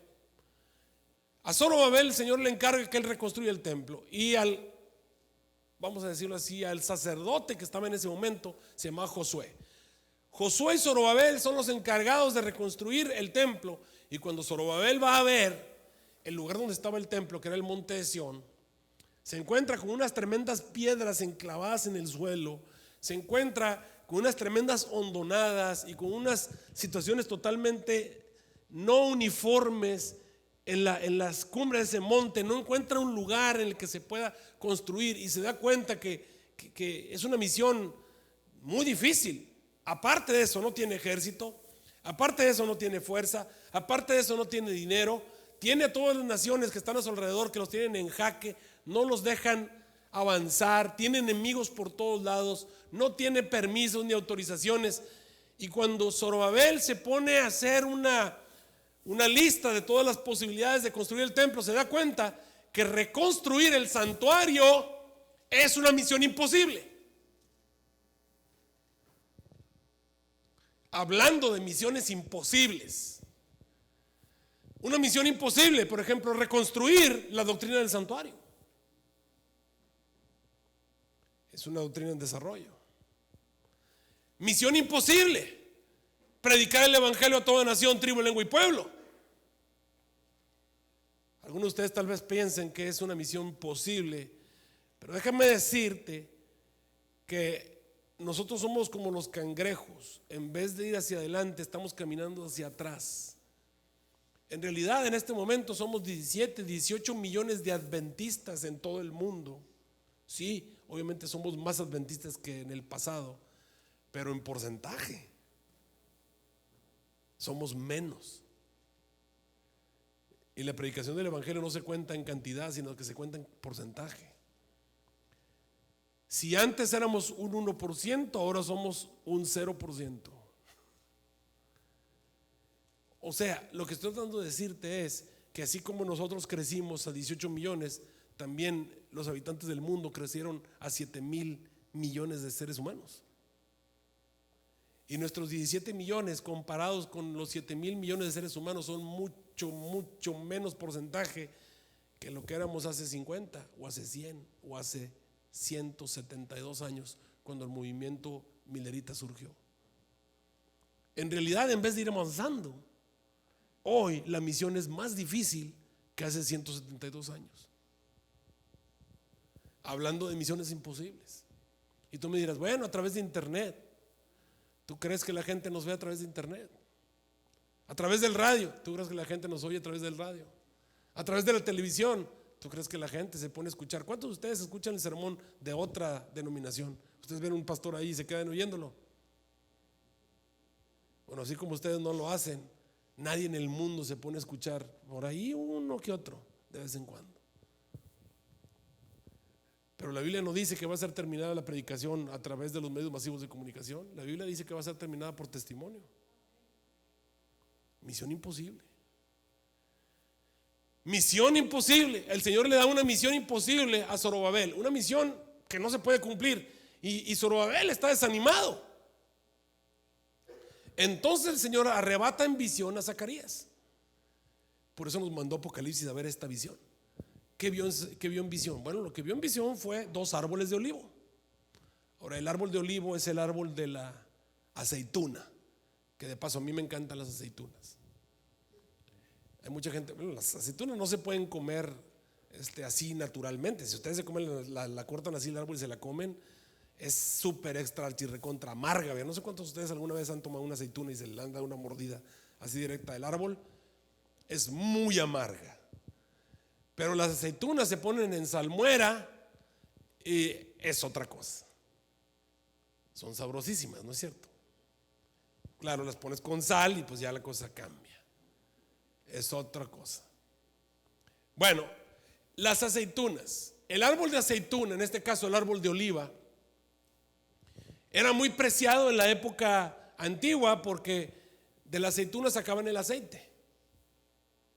A Zorobabel el Señor le encarga que él reconstruya el templo, y vamos a decirlo así, al sacerdote que estaba en ese momento se llama Josué. Josué y Zorobabel son los encargados de reconstruir el templo, y cuando Zorobabel va a ver el lugar donde estaba el templo, que era el monte de Sión, se encuentra con unas tremendas piedras enclavadas en el suelo, se encuentra con unas tremendas hondonadas y con unas situaciones totalmente no uniformes en las cumbres de ese monte. No encuentra un lugar en el que se pueda construir y se da cuenta que es una misión muy difícil. Aparte de eso no tiene ejército, aparte de eso no tiene fuerza, aparte de eso no tiene dinero, tiene a todas las naciones que están a su alrededor que los tienen en jaque, no los dejan avanzar, tiene enemigos por todos lados, no tiene permisos ni autorizaciones. Y cuando Zorobabel se pone a hacer una lista de todas las posibilidades de construir el templo, se da cuenta que reconstruir el santuario es una misión imposible. Hablando de misiones imposibles, una misión imposible, por ejemplo, reconstruir la doctrina del santuario. Es una doctrina en desarrollo. Misión imposible, predicar el evangelio a toda nación, tribu, lengua y pueblo. Algunos de ustedes tal vez piensen que es una misión posible, pero déjame decirte que nosotros somos como los cangrejos. En vez de ir hacia adelante, estamos caminando hacia atrás. En realidad, en este momento somos 17, 18 millones de adventistas en todo el mundo. Sí, obviamente somos más adventistas que en el pasado, pero en porcentaje somos menos. Y la predicación del evangelio no se cuenta en cantidad, sino que se cuenta en porcentaje. Si antes éramos un 1%, ahora somos un 0%. O sea, lo que estoy tratando de decirte es que así como nosotros crecimos a 18 millones, también los habitantes del mundo crecieron a 7,000 millones de seres humanos. Y nuestros 17 millones comparados con los 7,000 millones de seres humanos son mucho menos porcentaje que lo que éramos hace 50 o hace 100 o hace 172 años, cuando el movimiento milerita surgió. En realidad, en vez de ir avanzando, hoy la misión es más difícil que hace 172 años. Hablando de misiones imposibles. Y tú me dirás, bueno, a través de internet. ¿Tú crees que la gente nos ve a través de internet? A través del radio. ¿Tú crees que la gente nos oye a través del radio? A través de la televisión. ¿Tú crees que la gente se pone a escuchar? ¿Cuántos de ustedes escuchan el sermón de otra denominación? Ustedes ven un pastor ahí y se quedan oyéndolo. Bueno, así como ustedes no lo hacen, nadie en el mundo se pone a escuchar, por ahí uno que otro, de vez en cuando. Pero la Biblia no dice que va a ser terminada la predicación a través de los medios masivos de comunicación. La Biblia dice que va a ser terminada por testimonio. Misión imposible. Misión imposible. El Señor le da una misión imposible a Zorobabel, una misión que no se puede cumplir. Y Zorobabel está desanimado. Entonces el Señor arrebata en visión a Zacarías. Por eso nos mandó Apocalipsis a ver esta visión. ¿Qué vio en visión? Bueno, lo que vio en visión fue 2 árboles de olivo. Ahora, el árbol de olivo es el árbol de la aceituna, que de paso a mí me encantan las aceitunas. Hay mucha gente, bueno, las aceitunas no se pueden comer así naturalmente. Si ustedes se comen la cortan así el árbol y se la comen, es súper extra archirrecontra amarga. No sé cuántos de ustedes alguna vez han tomado una aceituna y se le han dado una mordida así directa del árbol. Es muy amarga. Pero las aceitunas se ponen en salmuera y es otra cosa. Son sabrosísimas, ¿no es cierto? Claro, las pones con sal y pues ya la cosa cambia. Es otra cosa. Bueno, las aceitunas. El árbol de aceituna, en este caso el árbol de oliva, era muy preciado en la época antigua porque de la aceituna sacaban el aceite.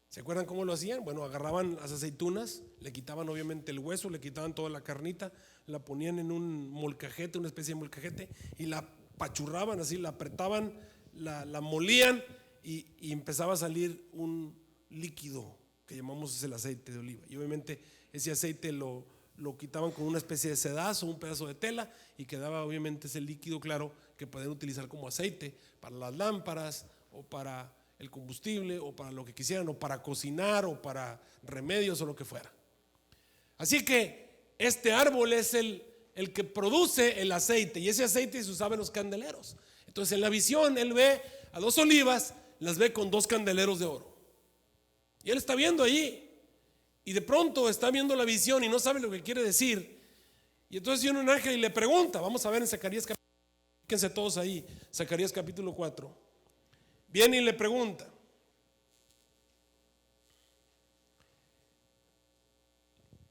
¿Se acuerdan cómo lo hacían? Bueno, agarraban las aceitunas, le quitaban obviamente el hueso, le quitaban toda la carnita, la ponían en un molcajete, una especie de molcajete, y la pachurraban así, la apretaban, la molían y empezaba a salir un líquido que llamamos el aceite de oliva. Y obviamente ese aceite lo quitaban con una especie de sedazo, un pedazo de tela, y quedaba obviamente ese líquido claro que pueden utilizar como aceite para las lámparas o para el combustible o para lo que quisieran, o para cocinar o para remedios o lo que fuera. Así que este árbol es el que produce el aceite, y ese aceite se usaba en los candeleros. Entonces en la visión él ve a dos olivas, las ve con dos candeleros de oro, y él está viendo allí, y de pronto está viendo la visión y no sabe lo que quiere decir. Y entonces viene un ángel y le pregunta. Vamos a ver en Zacarías capítulo 4, fíjense todos ahí, Zacarías capítulo 4. Viene y le pregunta.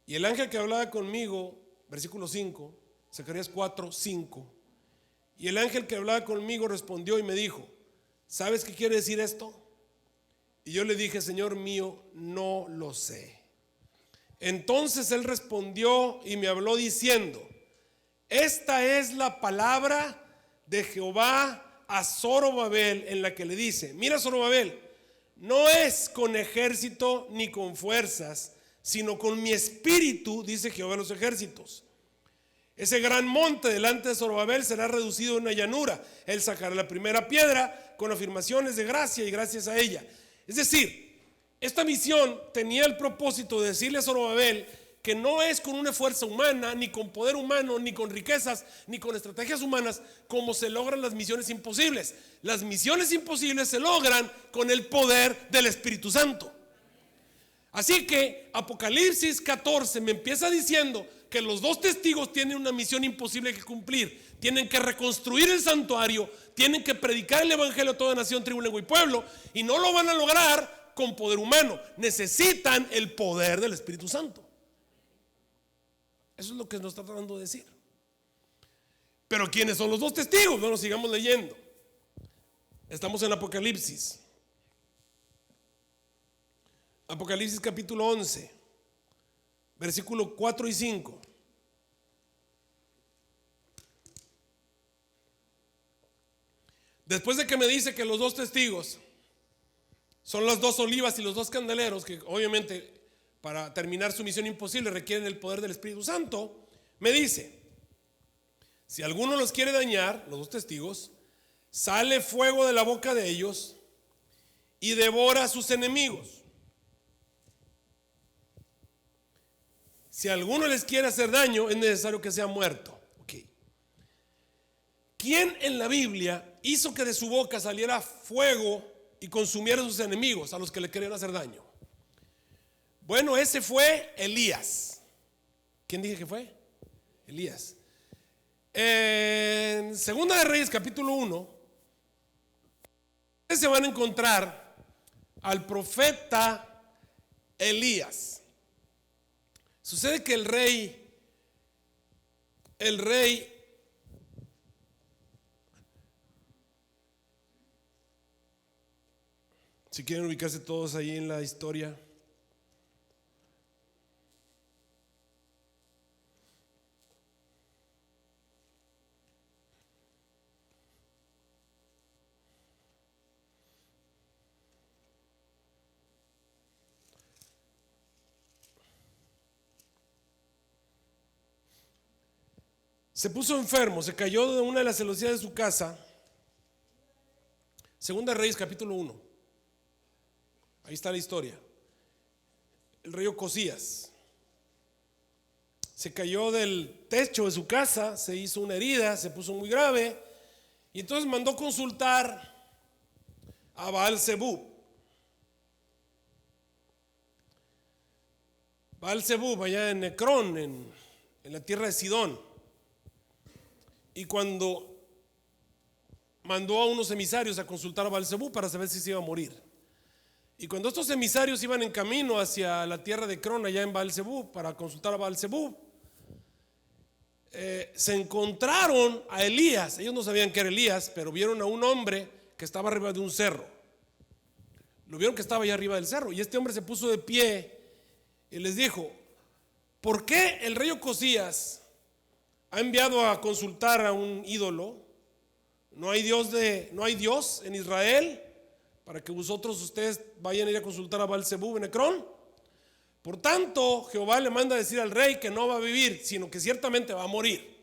Y el ángel que hablaba conmigo, versículo 5, Zacarías 4, 5. Y el ángel que hablaba conmigo respondió y me dijo: ¿sabes qué quiere decir esto? Y yo le dije: Señor mío, no lo sé. Entonces él respondió y me habló diciendo: esta es la palabra de Jehová a Zorobabel, en la que le dice: mira, Zorobabel, no es con ejército ni con fuerzas, sino con mi espíritu, dice Jehová de los ejércitos. Ese gran monte delante de Zorobabel será reducido a una llanura. Él sacará la primera piedra con afirmaciones de gracia y gracias a ella. Es decir, esta misión tenía el propósito de decirle a Zorobabel que no es con una fuerza humana, ni con poder humano, ni con riquezas, ni con estrategias humanas como se logran las misiones imposibles. Las misiones imposibles se logran con el poder del Espíritu Santo. Así que Apocalipsis 14 me empieza diciendo que los dos testigos tienen una misión imposible que cumplir. Tienen que reconstruir el santuario, tienen que predicar el evangelio a toda nación, tribu, lengua y pueblo, y no lo van a lograr con poder humano. Necesitan el poder del Espíritu Santo. Eso es lo que nos está tratando de decir. Pero ¿quiénes son los dos testigos? Bueno, sigamos leyendo. Estamos en Apocalipsis. Apocalipsis capítulo 11, versículo 4 y 5. Después de que me dice que los dos testigos son las dos olivas y los dos candeleros, que obviamente para terminar su misión imposible requieren el poder del Espíritu Santo, me dice: si alguno los quiere dañar, los dos testigos, sale fuego de la boca de ellos y devora a sus enemigos. Si alguno les quiere hacer daño, es necesario que sea muerto. Okay. ¿Quién en la Biblia hizo que de su boca saliera fuego y consumiera a sus enemigos, a los que le querían hacer daño? Bueno, ese fue Elías. ¿Quién dije que fue? Elías. En Segunda de Reyes capítulo 1 se van a encontrar al profeta Elías. Sucede que el rey si quieren ubicarse todos ahí en la historia, se puso enfermo, se cayó de una de las celosías de su casa. Segunda de Reyes capítulo 1. Ahí está la historia. El rey Ocosías se cayó del techo de su casa, se hizo una herida, se puso muy grave, y entonces mandó consultar a Baal-Zebub. Baal-Zebub allá en Ecrón, en la tierra de Sidón. Y cuando mandó a unos emisarios a consultar a Baal-Zebub para saber si se iba a morir. Y cuando estos emisarios iban en camino hacia la tierra de Ecrón, allá en Baal-Zebub, para consultar a Baal-Zebub, se encontraron a Elías. Ellos no sabían que era Elías, pero vieron a un hombre que estaba arriba de un cerro. Lo vieron que estaba allá arriba del cerro. Y este hombre se puso de pie y les dijo: ¿por qué el rey Ocosías ha enviado a consultar a un ídolo? No hay Dios en Israel para que ustedes vayan a ir a consultar a Baal-Zebub en Ecrón. Por tanto, Jehová le manda a decir al rey que no va a vivir, sino que ciertamente va a morir.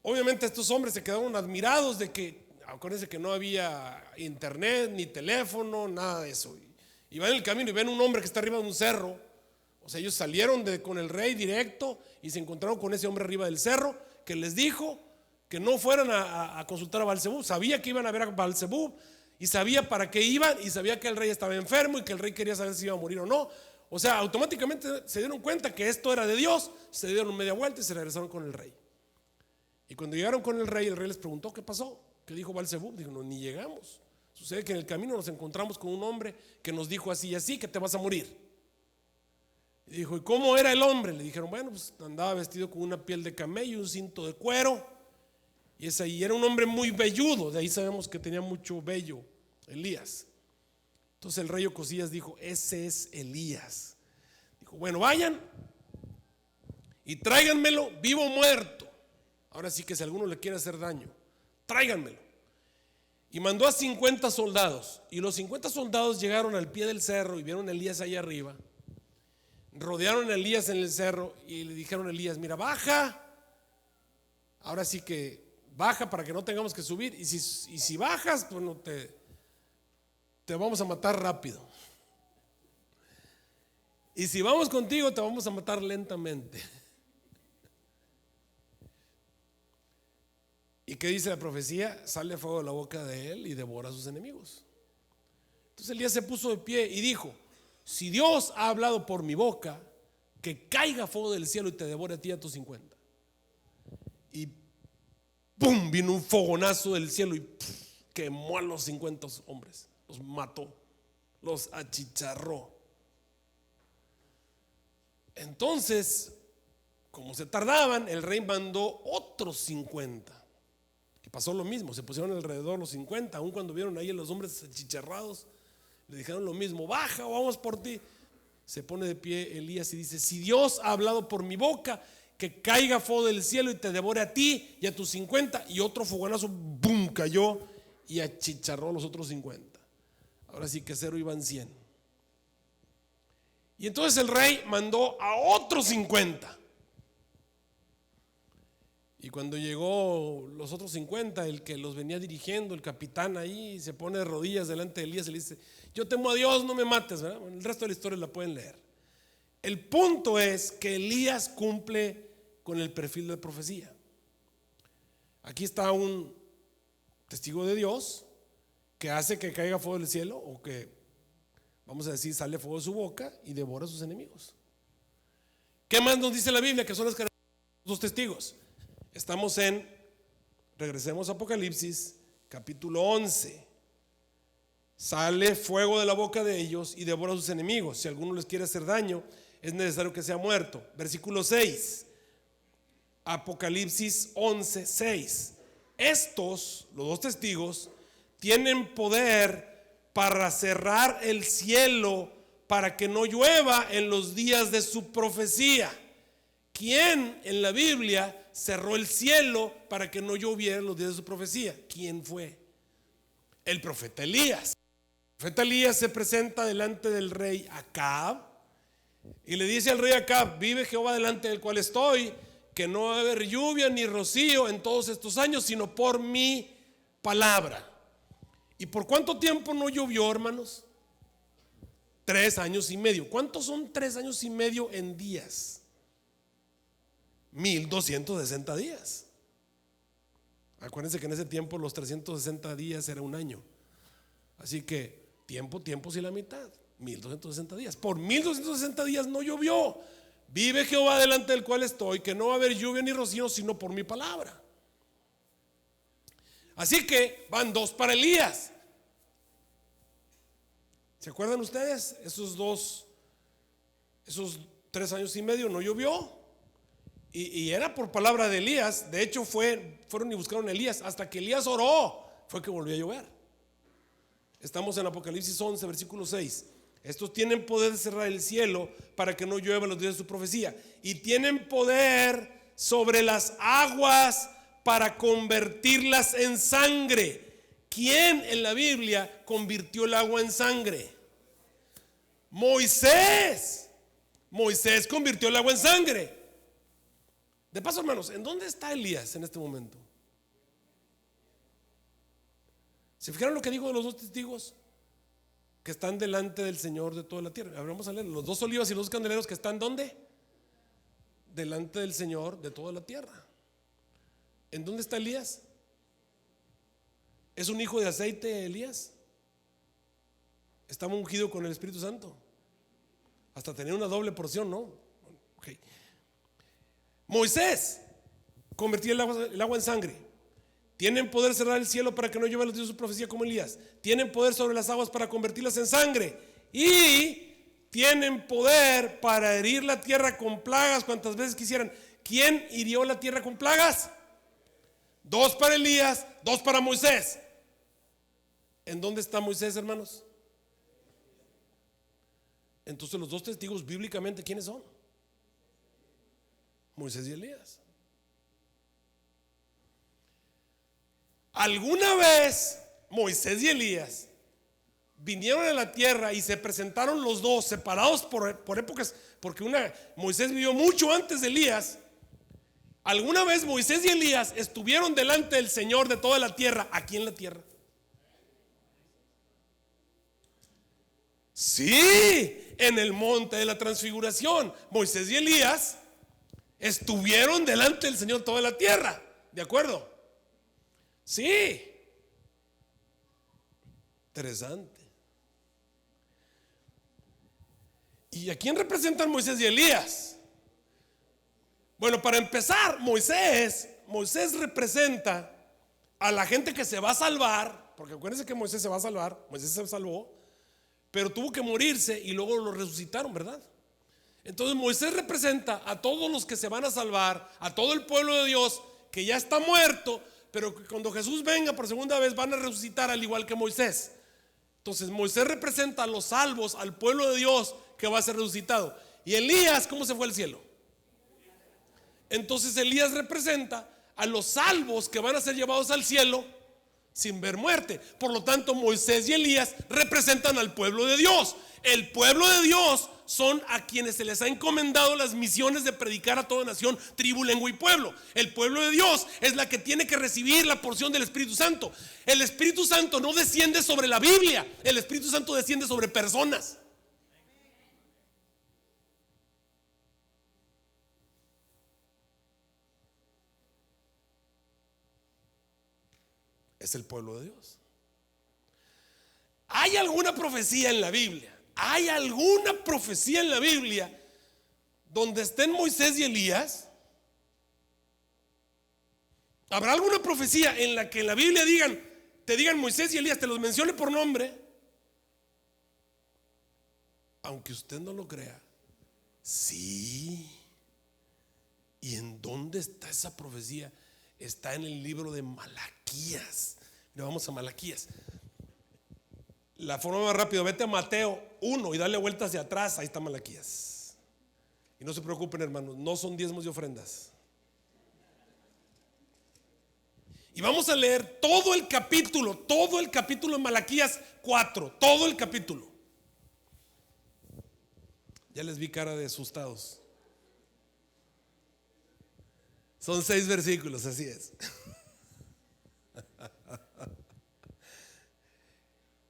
Obviamente estos hombres se quedaron admirados de que, acuérdense que no había internet, ni teléfono, nada de eso. Y van en el camino y ven un hombre que está arriba de un cerro. O sea, ellos salieron con el rey directo y se encontraron con ese hombre arriba del cerro que les dijo que no fueran a consultar a Baal-Zebub. Sabía que iban a ver a Baal-Zebub y sabía para qué iban, y sabía que el rey estaba enfermo y que el rey quería saber si iba a morir o no. O sea, automáticamente se dieron cuenta que esto era de Dios, se dieron media vuelta y se regresaron con el rey. Y cuando llegaron con el rey les preguntó: ¿qué pasó? ¿Qué dijo Baal-Zebub? Dijo: no, ni llegamos. Sucede que en el camino nos encontramos con un hombre que nos dijo así y así, que te vas a morir. Y dijo: ¿y cómo era el hombre? Le dijeron: bueno, pues andaba vestido con una piel de camello y un cinto de cuero. Y era un hombre muy velludo. De ahí sabemos que tenía mucho vello, Elías. Entonces el rey Ocosías dijo: ese es Elías. Dijo: bueno, vayan y tráiganmelo vivo o muerto. Ahora sí que si alguno le quiere hacer daño, tráiganmelo. Y mandó a 50 soldados. Y los 50 soldados llegaron al pie del cerro y vieron a Elías allá arriba. Rodearon a Elías en el cerro y le dijeron a Elías: mira, baja. Ahora sí que baja para que no tengamos que subir. Y si bajas, pues no te vamos a matar rápido. Y si vamos contigo, te vamos a matar lentamente. ¿Y qué dice la profecía? Sale fuego de la boca de él y devora a sus enemigos. Entonces Elías se puso de pie y dijo: si Dios ha hablado por mi boca, que caiga fuego del cielo y te devore a ti y a tus 50. Y ¡pum! Vino un fogonazo del cielo y quemó a los 50 hombres. Los mató, los achicharró. Entonces, como se tardaban, el rey mandó otros 50. Y pasó lo mismo, se pusieron alrededor los 50. Aun cuando vieron ahí a los hombres achicharrados, le dijeron lo mismo: baja o vamos por ti. Se pone de pie Elías y dice: si Dios ha hablado por mi boca, que caiga fuego del cielo y te devore a ti y a tus 50. Y otro fogonazo, ¡bum!, cayó y achicharró a los otros 50. Ahora sí que 0 iban 100. Y entonces el rey mandó a otros 50. Y cuando llegó los otros 50, el que los venía dirigiendo, el capitán ahí, se pone de rodillas delante de Elías y le dice: yo temo a Dios, no me mates, ¿verdad? Bueno, el resto de la historia la pueden leer. El punto es que Elías cumple con el perfil de profecía. Aquí está un testigo de Dios que hace que caiga fuego del cielo, o que, vamos a decir, sale fuego de su boca y devora a sus enemigos. ¿Qué más nos dice la Biblia? Que son las características de los testigos. Regresemos a Apocalipsis capítulo 11. Sale fuego de la boca de ellos y devora a sus enemigos. Si alguno les quiere hacer daño, es necesario que sea muerto. Versículo 6. Apocalipsis 11, 6. Estos, los dos testigos, tienen poder para cerrar el cielo para que no llueva en los días de su profecía. ¿Quién en la Biblia cerró el cielo para que no lloviera en los días de su profecía? ¿Quién fue? El profeta Elías. El profeta Elías se presenta delante del rey Acab y le dice al rey Acab: vive Jehová delante del cual estoy, que no va a haber lluvia ni rocío en todos estos años, sino por mi palabra. ¿Y por cuánto tiempo no llovió, hermanos? 3 años y medio. ¿Cuántos son 3 años y medio en días? 1260 días. Acuérdense que en ese tiempo los 360 días era un año. Así que tiempo y la mitad, 1260 días. Por 1260 días no llovió. Vive Jehová delante del cual estoy, que no va a haber lluvia ni rocío sino por mi palabra. Así que van 2 para Elías. ¿Se acuerdan ustedes? Esos 3 años y medio no llovió. Y era por palabra de Elías. De hecho fueron y buscaron a Elías. Hasta que Elías oró, fue que volvió a llover. Estamos en Apocalipsis 11, versículo 6. Estos tienen poder de cerrar el cielo para que no llueva los días de su profecía. Y tienen poder sobre las aguas para convertirlas en sangre. ¿Quién en la Biblia convirtió el agua en sangre? Moisés. Moisés convirtió el agua en sangre. De paso, hermanos, ¿en dónde está Elías en este momento? ¿Se fijaron lo que digo de los 2 testigos? Que están delante del Señor de toda la tierra. Ahora vamos a leer los 2 olivas y los 2 candeleros que están ¿dónde? Delante del Señor de toda la tierra. ¿En dónde está Elías? ¿Es un hijo de aceite Elías? Estaba ungido con el Espíritu Santo. Hasta tenía una doble porción, ¿no? Okay. Moisés convertía el agua en sangre. Tienen poder cerrar el cielo para que no llueva los días de su profecía como Elías. Tienen poder sobre las aguas para convertirlas en sangre. Y tienen poder para herir la tierra con plagas cuantas veces quisieran. ¿Quién hirió la tierra con plagas? 2 para Elías, 2 para Moisés. ¿En dónde está Moisés, hermanos? Entonces los 2 testigos bíblicamente, ¿quiénes son? Moisés y Elías. Alguna vez Moisés y Elías vinieron a la tierra y se presentaron los 2 separados por épocas, porque Moisés vivió mucho antes de Elías. Alguna vez Moisés y Elías estuvieron delante del Señor de toda la tierra, aquí en la tierra. Sí, en el monte de la transfiguración, Moisés y Elías estuvieron delante del Señor toda la tierra, ¿de acuerdo? Sí. Interesante. ¿Y a quién representan Moisés y Elías? Bueno, para empezar, Moisés representa a la gente que se va a salvar, porque acuérdense que Moisés se va a salvar, Moisés se salvó, pero tuvo que morirse y luego lo resucitaron, ¿verdad? Entonces Moisés representa a todos los que se van a salvar, a todo el pueblo de Dios que ya está muerto, pero que cuando Jesús venga por segunda vez van a resucitar al igual que Moisés. Entonces Moisés representa a los salvos, al pueblo de Dios que va a ser resucitado. ¿Y Elías cómo se fue al cielo? Entonces Elías representa a los salvos que van a ser llevados al cielo sin ver muerte. Por lo tanto, Moisés y Elías representan al pueblo de Dios. El pueblo de Dios son a quienes se les ha encomendado las misiones de predicar a toda nación, tribu, lengua y pueblo. El pueblo de Dios es la que tiene que recibir la porción del Espíritu Santo. El Espíritu Santo no desciende sobre la Biblia, el Espíritu Santo desciende sobre personas. Es el pueblo de Dios. ¿Hay alguna profecía en la Biblia? ¿Hay alguna profecía en la Biblia donde estén Moisés y Elías? ¿Habrá alguna profecía en la que en la Biblia te digan Moisés y Elías, te los mencione por nombre? Aunque usted no lo crea, sí. ¿Y en dónde está esa profecía? Está en el libro de Malaquías. Mira, vamos a Malaquías. La forma más rápida, vete a Mateo 1 y dale vuelta hacia atrás. Ahí está Malaquías. Y no se preocupen, hermanos, no son diezmos y ofrendas. Y vamos a leer todo el capítulo de Malaquías 4, todo el capítulo. Ya les vi cara de asustados. Son 6 versículos, así es.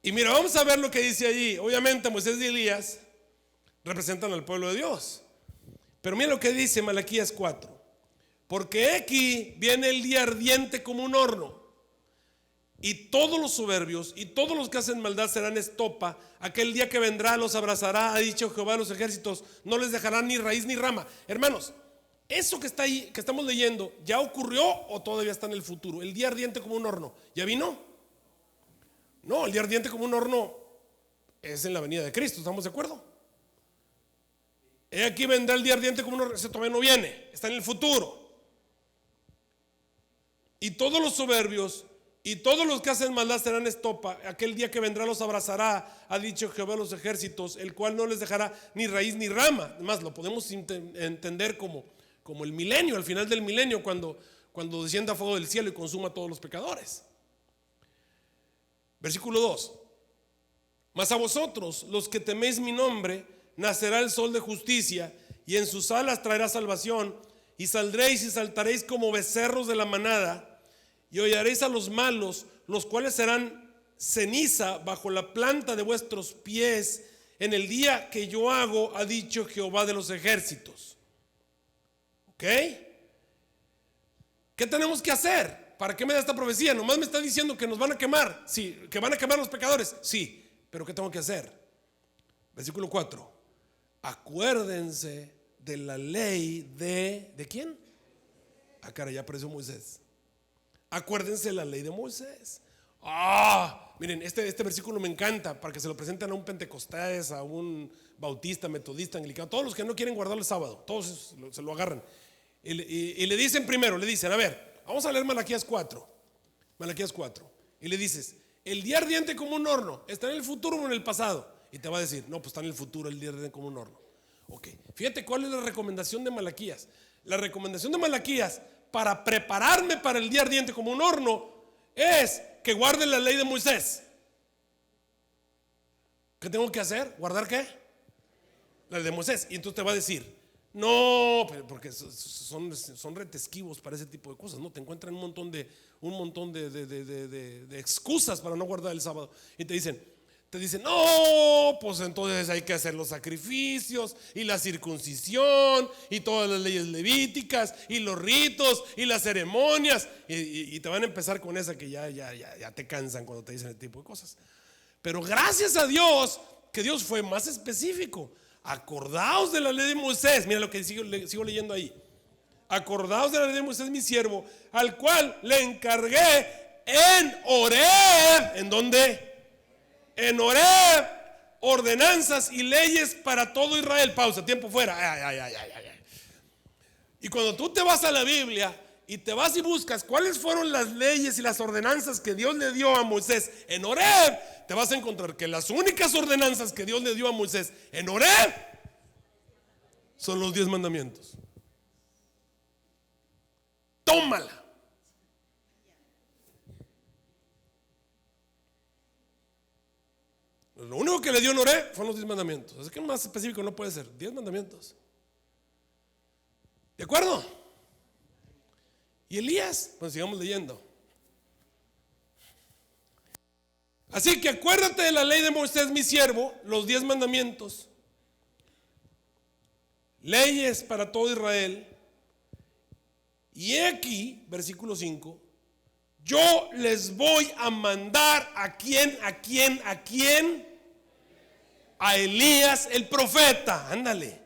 Y mira, vamos a ver lo que dice allí. Obviamente Moisés y Elías representan al pueblo de Dios. Pero mira lo que dice Malaquías 4. Porque aquí viene el día ardiente como un horno. y todos los soberbios y todos los que hacen maldad serán estopa. Aquel día que vendrá los abrazará, ha dicho Jehová de los ejércitos, no les dejará ni raíz ni rama. Hermanos, eso que está ahí, que estamos leyendo, ¿ya ocurrió o todavía está en el futuro? El día ardiente como un horno, ¿ya vino? No, el día ardiente como un horno es en la venida de Cristo, ¿estamos de acuerdo? Aquí vendrá el día ardiente como un horno, ese todavía no viene, está en el futuro. Y todos los soberbios y todos los que hacen maldad serán estopa. Aquel día que vendrá los abrazará, ha dicho Jehová de los ejércitos, el cual no les dejará ni raíz ni rama. Además, lo podemos entender como el milenio, al final del milenio, cuando descienda fuego del cielo y consuma a todos los pecadores. Versículo 2. Mas a vosotros, los que teméis mi nombre, nacerá el sol de justicia, y en sus alas traerá salvación, y saldréis y saltaréis como becerros de la manada, y hollaréis a los malos, los cuales serán ceniza bajo la planta de vuestros pies en el día que yo hago, ha dicho Jehová de los ejércitos. ¿Ok? ¿Qué tenemos que hacer? ¿Para qué me da esta profecía? Nomás me está diciendo que nos van a quemar. Sí, que van a quemar los pecadores. Sí, pero ¿qué tengo que hacer? Versículo 4. Acuérdense de la ley ¿de quién? Ah, cara, ya apareció Moisés. Acuérdense de la ley de Moisés. Miren, este versículo me encanta para que se lo presenten a un pentecostés, a un bautista, metodista, anglicano, todos los que no quieren guardar el sábado, todos se lo agarran. Y le dicen primero, le dicen, a ver, vamos a leer Malaquías 4. Malaquías 4. Y le dices, el día ardiente como un horno, ¿está en el futuro o en el pasado? Y te va a decir, no, pues está en el futuro, el día ardiente como un horno. Ok, fíjate cuál es la recomendación de Malaquías. La recomendación de Malaquías para prepararme para el día ardiente como un horno es que guarde la ley de Moisés. ¿Qué tengo que hacer? ¿Guardar qué? La ley de Moisés. Y entonces te va a decir, no, porque son retesquivos para ese tipo de cosas, ¿no? Te encuentran un montón de excusas para no guardar el sábado. Y te dicen, no, pues entonces hay que hacer los sacrificios y la circuncisión y todas las leyes levíticas y los ritos y las ceremonias. Y te van a empezar con esa que ya te cansan cuando te dicen ese tipo de cosas. Pero gracias a Dios, que Dios fue más específico. Acordaos de la ley de Moisés. Mira lo que sigo leyendo ahí. Acordaos de la ley de Moisés, mi siervo, al cual le encargué en Horeb. ¿En dónde? En Horeb, ordenanzas y leyes para todo Israel. Pausa, tiempo fuera. Y cuando tú te vas a la Biblia y te vas y buscas cuáles fueron las leyes y las ordenanzas que Dios le dio a Moisés en Horeb, te vas a encontrar que las únicas ordenanzas que Dios le dio a Moisés en Horeb son los 10 mandamientos. Tómala. Lo único que le dio en Horeb fueron los 10 mandamientos. Así que más específico no puede ser. 10 mandamientos. ¿De acuerdo? Y Elías, pues sigamos leyendo. Así que acuérdate de la ley de Moisés, mi siervo, los 10 mandamientos, leyes para todo Israel. Y aquí, versículo 5, yo les voy a mandar ¿a quién? A Elías el profeta. Ándale.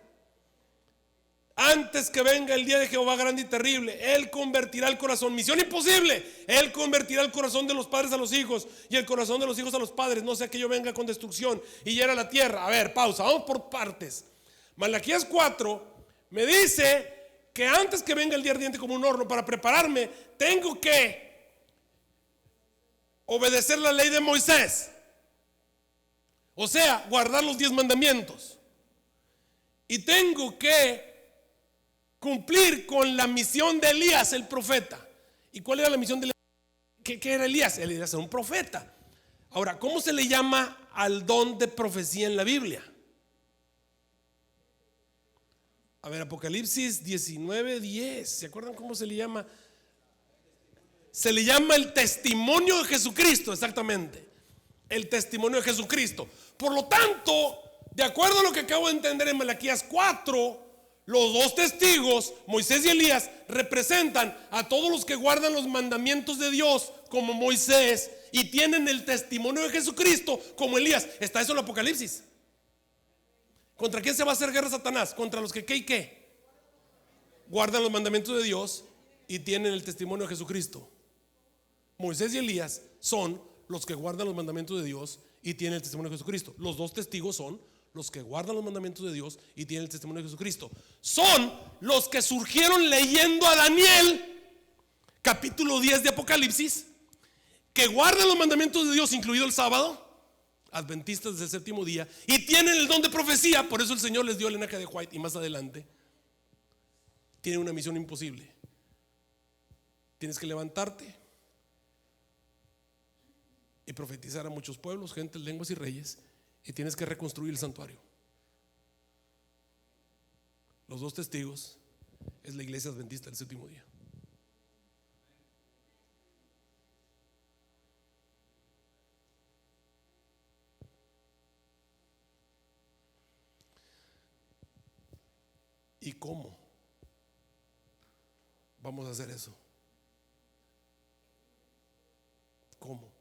Antes que venga el día de Jehová grande y terrible, Él convertirá el corazón. Misión imposible. Él convertirá el corazón de los padres a los hijos y el corazón de los hijos a los padres. No sea que yo venga con destrucción y hiera la tierra. A ver, pausa, vamos por partes. Malaquías 4 me dice que antes que venga el día ardiente como un horno, para prepararme, tengo que obedecer la ley de Moisés. O sea, guardar los 10 mandamientos. Y tengo que cumplir con la misión de Elías el profeta. ¿Y cuál era la misión de Elías? ¿Qué era Elías? Elías era un profeta. Ahora, ¿cómo se le llama al don de profecía en la Biblia? A ver, Apocalipsis 19:10. ¿Se acuerdan cómo se le llama? Se le llama el testimonio de Jesucristo, exactamente. El testimonio de Jesucristo. Por lo tanto, de acuerdo a lo que acabo de entender en Malaquías 4, los dos testigos, Moisés y Elías, representan a todos los que guardan los mandamientos de Dios, como Moisés, y tienen el testimonio de Jesucristo como Elías. Está eso en el Apocalipsis. ¿Contra quién se va a hacer guerra Satanás? Contra los que ¿qué y qué? Guardan los mandamientos de Dios y tienen el testimonio de Jesucristo. Moisés y Elías son los que guardan los mandamientos de Dios y tienen el testimonio de Jesucristo. Los dos testigos son los que guardan los mandamientos de Dios y tienen el testimonio de Jesucristo. Son los que surgieron leyendo a Daniel, capítulo 10 de Apocalipsis, que guardan los mandamientos de Dios, incluido el sábado, adventistas desde el séptimo día, y tienen el don de profecía. Por eso el Señor les dio el linaje de White, y más adelante tienen una misión imposible. Tienes que levantarte y profetizar a muchos pueblos, gentes, lenguas y reyes, y tienes que reconstruir el santuario. Los dos testigos es la iglesia adventista del séptimo día. ¿Y cómo vamos a hacer eso? ¿Cómo?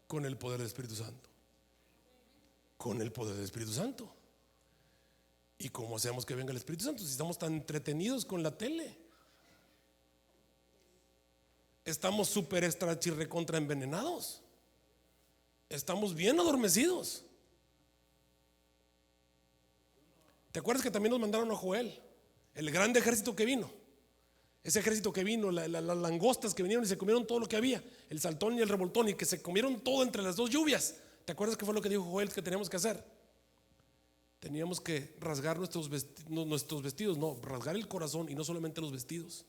Con el poder del Espíritu Santo. Con el poder del Espíritu Santo. ¿Y cómo hacemos que venga el Espíritu Santo si estamos tan entretenidos con la tele? Estamos súper extra chirrecontra envenenados. Estamos bien adormecidos. ¿Te acuerdas que también nos mandaron a Joel? El grande ejército que vino. Ese ejército que vino, las langostas que vinieron y se comieron todo lo que había, el saltón y el revoltón, y que se comieron todo entre las dos lluvias. ¿Te acuerdas qué fue lo que dijo Joel que teníamos que hacer? Teníamos que rasgar nuestros vestidos, no, rasgar el corazón y no solamente los vestidos.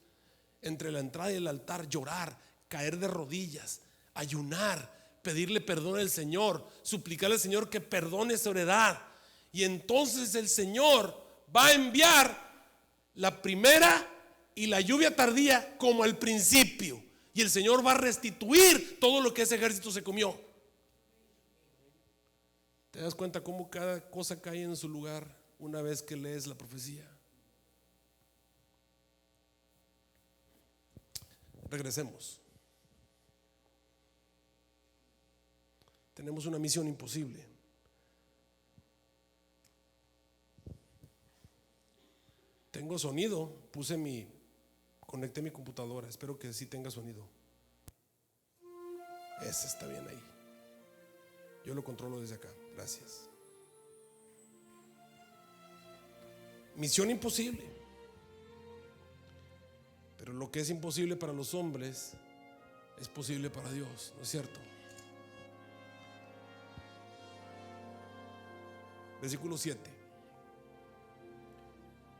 Entre la entrada y el altar, llorar, caer de rodillas, ayunar, pedirle perdón al Señor, suplicarle al Señor que perdone su heredad. Y entonces el Señor va a enviar la primera y la lluvia tardía como al principio. Y el Señor va a restituir todo lo que ese ejército se comió. ¿Te das cuenta cómo cada cosa cae en su lugar una vez que lees la profecía? Regresemos. Tenemos una misión imposible. Tengo sonido, conecté mi computadora, espero que sí tenga sonido. Ese está bien ahí. Yo lo controlo desde acá, gracias. Misión imposible. Pero lo que es imposible para los hombres es posible para Dios, ¿no es cierto? Versículo 7.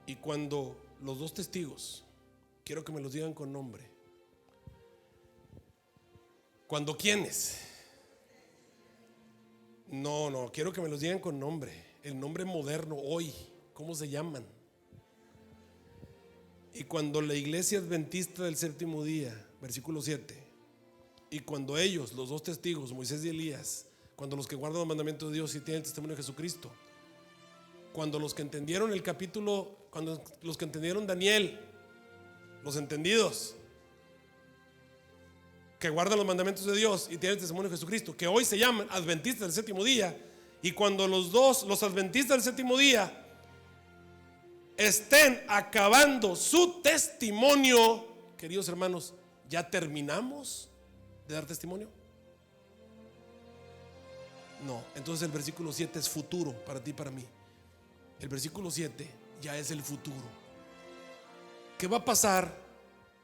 Y cuando los dos testigos, quiero que me los digan con nombre. ¿Cuándo quiénes? No, quiero que me los digan con nombre. El nombre moderno hoy, ¿cómo se llaman? Y cuando la iglesia adventista del séptimo día, versículo 7, y cuando ellos, los dos testigos, Moisés y Elías, cuando los que guardan los mandamientos de Dios y tienen el testimonio de Jesucristo, cuando los que entendieron el capítulo, cuando los que entendieron Daniel, los entendidos, que guardan los mandamientos de Dios y tienen el testimonio de Jesucristo, que hoy se llaman adventistas del séptimo día, y cuando los adventistas del séptimo día estén acabando su testimonio, queridos hermanos, ¿ya terminamos de dar testimonio? No, entonces el versículo 7 es futuro para ti y para mí. El versículo 7 ya es el futuro. ¿Qué va a pasar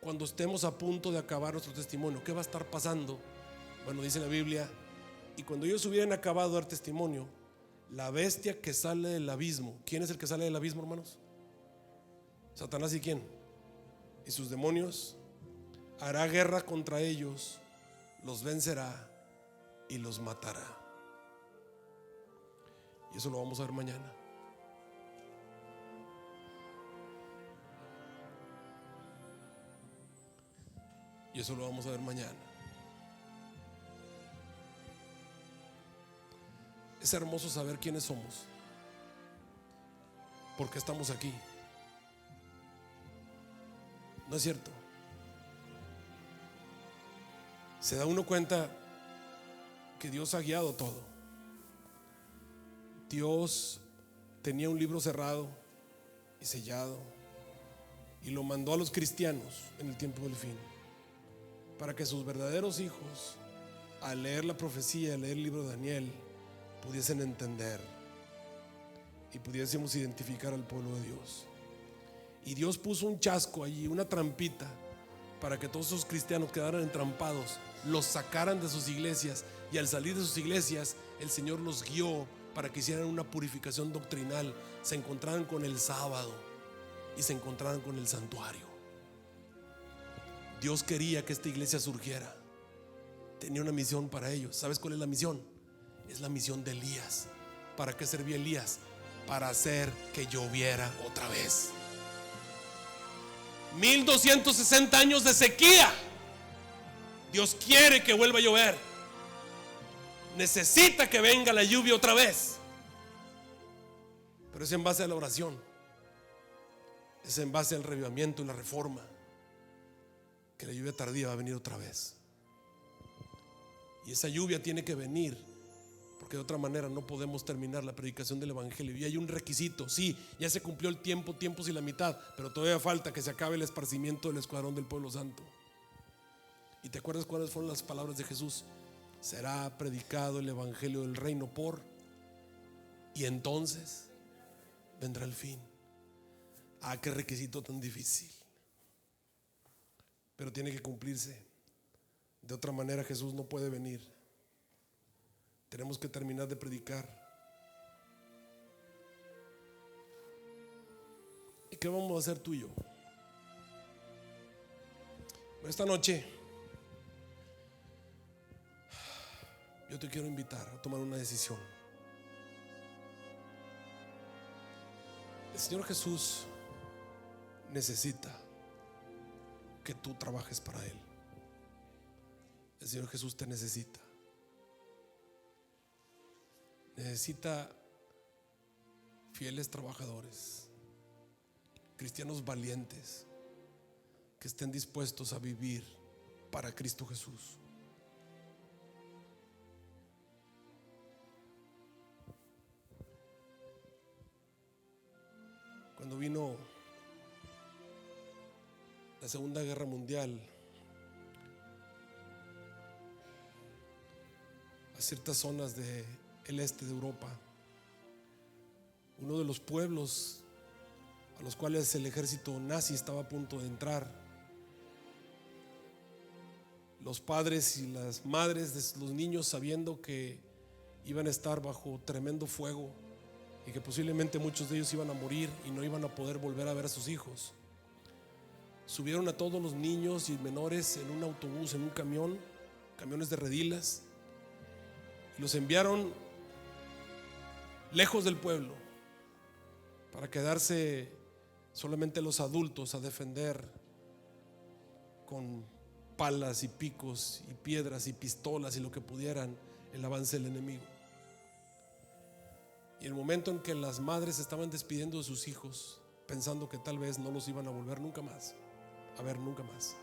cuando estemos a punto de acabar nuestro testimonio? ¿Qué va a estar pasando? Bueno, dice la Biblia, y cuando ellos hubieran acabado de dar testimonio, la bestia que sale del abismo. ¿Quién es el que sale del abismo, hermanos? Satanás. ¿Y quién? Y sus demonios. Hará guerra contra ellos, los vencerá y los matará. Y eso lo vamos a ver mañana. Y eso lo vamos a ver mañana. Es hermoso saber quiénes somos, porque estamos aquí. ¿No es cierto? se da uno cuenta que Dios ha guiado todo. Dios tenía un libro cerrado y sellado y lo mandó a los cristianos en el tiempo del fin, para que sus verdaderos hijos, al leer la profecía, al leer el libro de Daniel, pudiesen entender y pudiésemos identificar al pueblo de Dios. Y Dios puso un chasco allí, una trampita, para que todos esos cristianos quedaran entrampados, los sacaran de sus iglesias, y al salir de sus iglesias el Señor los guió para que hicieran una purificación doctrinal, se encontraran con el sábado y se encontraran con el santuario. Dios quería que esta iglesia surgiera, tenía una misión para ellos. ¿Sabes cuál es la misión? Es la misión de Elías. ¿Para qué servía Elías? Para hacer que lloviera otra vez. 1260 años de sequía. Dios quiere que vuelva a llover. Necesita que venga la lluvia otra vez. Pero es en base a la oración, es en base al revivamiento y la reforma, que la lluvia tardía va a venir otra vez. Y esa lluvia tiene que venir, porque de otra manera no podemos terminar la predicación del evangelio. Y hay un requisito: sí, ya se cumplió el tiempo, tiempos y la mitad, pero todavía falta que se acabe el esparcimiento del escuadrón del pueblo santo. ¿Y te acuerdas cuáles fueron las palabras de Jesús? Será predicado el evangelio del reino por, y entonces vendrá el fin. Ah, qué requisito tan difícil, pero tiene que cumplirse. De otra manera Jesús no puede venir. Tenemos que terminar de predicar. ¿Y qué vamos a hacer tú y yo? Esta noche yo te quiero invitar a tomar una decisión. El Señor Jesús necesita que tú trabajes para Él. El Señor Jesús te necesita. Necesita fieles trabajadores, cristianos valientes, que estén dispuestos a vivir para Cristo Jesús. Cuando vino la Segunda Guerra Mundial, a ciertas zonas del este de Europa, uno de los pueblos a los cuales el ejército nazi estaba a punto de entrar, los padres y las madres de los niños, sabiendo que iban a estar bajo tremendo fuego y que posiblemente muchos de ellos iban a morir y no iban a poder volver a ver a sus hijos, subieron a todos los niños y menores en un autobús, en un camión, camiones de redilas, y los enviaron lejos del pueblo para quedarse solamente los adultos a defender con palas y picos y piedras y pistolas y lo que pudieran el avance del enemigo. Y el momento en que las madres estaban despidiendo de sus hijos, pensando que tal vez no los iban a volver nunca más a ver, nunca más,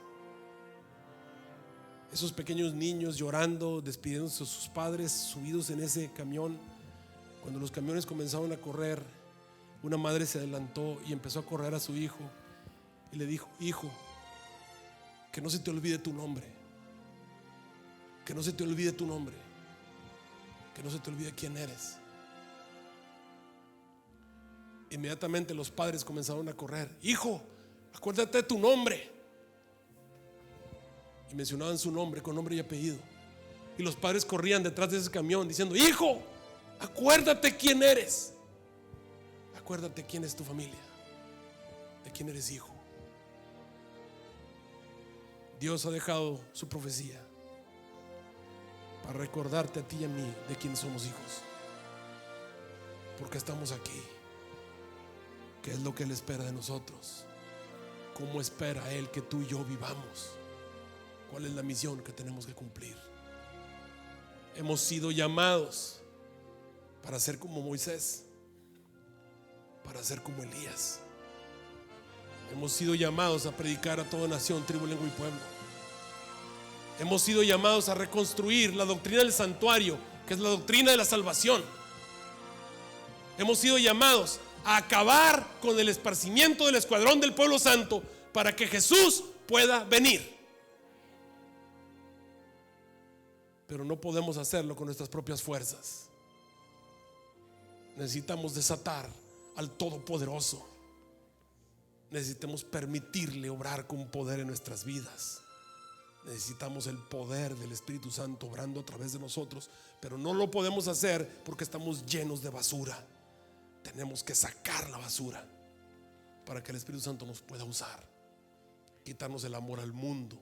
esos pequeños niños llorando, despidiéndose de sus padres, subidos en ese camión, cuando los camiones comenzaron a correr, una madre se adelantó y empezó a correr a su hijo y le dijo: hijo, que no se te olvide tu nombre, que no se te olvide tu nombre, que no se te olvide quién eres. Inmediatamente los padres comenzaron a correr: hijo, acuérdate de tu nombre. Y mencionaban su nombre con nombre y apellido. Y los padres corrían detrás de ese camión diciendo: hijo, acuérdate quién eres, acuérdate quién es tu familia, de quién eres hijo. Dios ha dejado su profecía para recordarte a ti y a mí de quién somos hijos, porque estamos aquí. ¿Qué es lo que Él espera de nosotros? ¿Cómo espera Él que tú y yo vivamos? ¿Cuál es la misión que tenemos que cumplir? Hemos sido llamados para ser como Moisés, para ser como Elías. Hemos sido llamados a predicar a toda nación, tribu, lengua y pueblo. Hemos sido llamados a reconstruir la doctrina del santuario, que es la doctrina de la salvación. Hemos sido llamados a acabar con el esparcimiento del escuadrón del pueblo santo para que Jesús pueda venir. Pero no podemos hacerlo con nuestras propias fuerzas. Necesitamos desatar al Todopoderoso. Necesitamos permitirle obrar con poder en nuestras vidas. Necesitamos el poder del Espíritu Santo obrando a través de nosotros, pero no lo podemos hacer porque estamos llenos de basura. Tenemos que sacar la basura para que el Espíritu Santo nos pueda usar. Quitarnos el amor al mundo,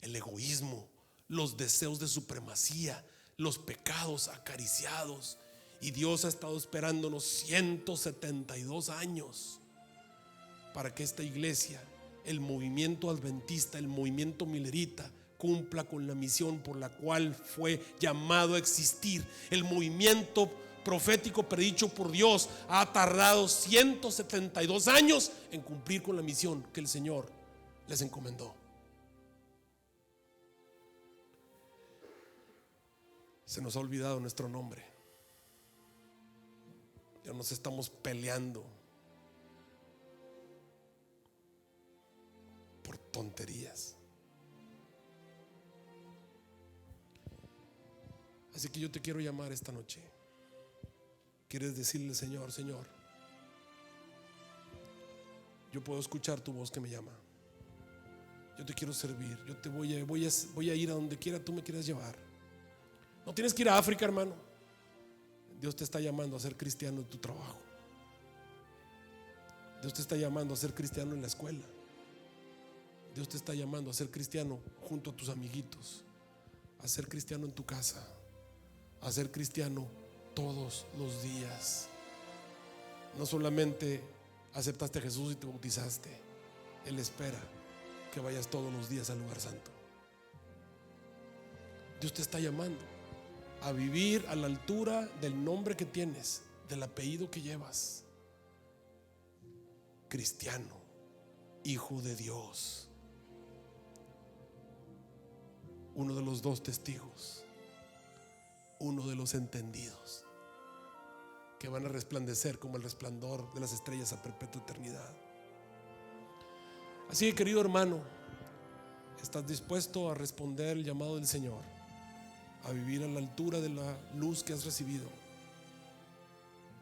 el egoísmo, los deseos de supremacía, los pecados acariciados. Y Dios ha estado esperándonos 172 años para que esta iglesia, el movimiento adventista, el movimiento milerita, cumpla con la misión por la cual fue llamado a existir. El movimiento profético predicho por Dios ha tardado 172 años en cumplir con la misión que el Señor les encomendó. Se nos ha olvidado nuestro nombre. Ya nos estamos peleando por tonterías. Así que yo te quiero llamar esta noche. ¿Quieres decirle, Señor, Señor, yo puedo escuchar tu voz que me llama? Yo te quiero servir. Yo te voy a ir a donde quiera tú me quieras llevar. No tienes que ir a África, hermano. Dios te está llamando a ser cristiano en tu trabajo. Dios te está llamando a ser cristiano en la escuela. Dios te está llamando a ser cristiano junto a tus amiguitos, a ser cristiano en tu casa, a ser cristiano todos los días. No solamente aceptaste a Jesús y te bautizaste. Él espera que vayas todos los días al lugar santo. Dios te está llamando a vivir a la altura del nombre que tienes, del apellido que llevas. Cristiano, hijo de Dios. Uno de los dos testigos, uno de los entendidos, que van a resplandecer como el resplandor de las estrellas a perpetua eternidad. Así que, querido hermano, ¿estás dispuesto a responder el llamado del Señor? A vivir a la altura de la luz que has recibido,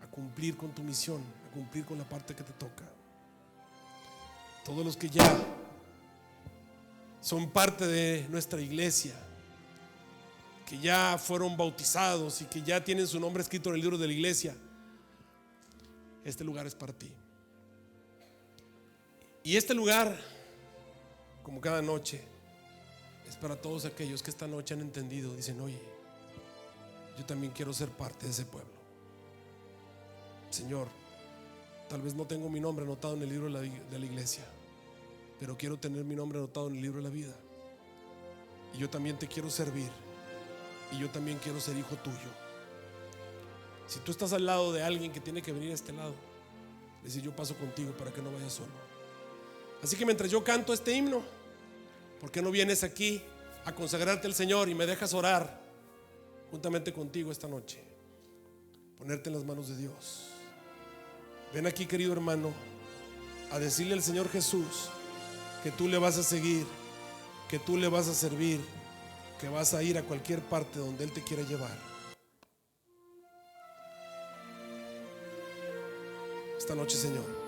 a cumplir con tu misión, a cumplir con la parte que te toca. Todos los que ya son parte de nuestra iglesia, que ya fueron bautizados y que ya tienen su nombre escrito en el libro de la iglesia, este lugar es para ti. Y este lugar, como cada noche, es para todos aquellos que esta noche han entendido. Dicen: oye, yo también quiero ser parte de ese pueblo. Señor, tal vez no tengo mi nombre anotado en el libro de la iglesia, pero quiero tener mi nombre anotado en el libro de la vida. Y yo también te quiero servir. Y yo también quiero ser hijo tuyo. Si tú estás al lado de alguien que tiene que venir a este lado, dice: yo paso contigo para que no vayas solo. Así que mientras yo canto este himno, ¿por qué no vienes aquí a consagrarte al Señor y me dejas orar juntamente contigo esta noche? Ponerte en las manos de Dios. Ven aquí, querido hermano, a decirle al Señor Jesús que tú le vas a seguir, que tú le vas a servir, que vas a ir a cualquier parte donde Él te quiera llevar. Esta noche, Señor,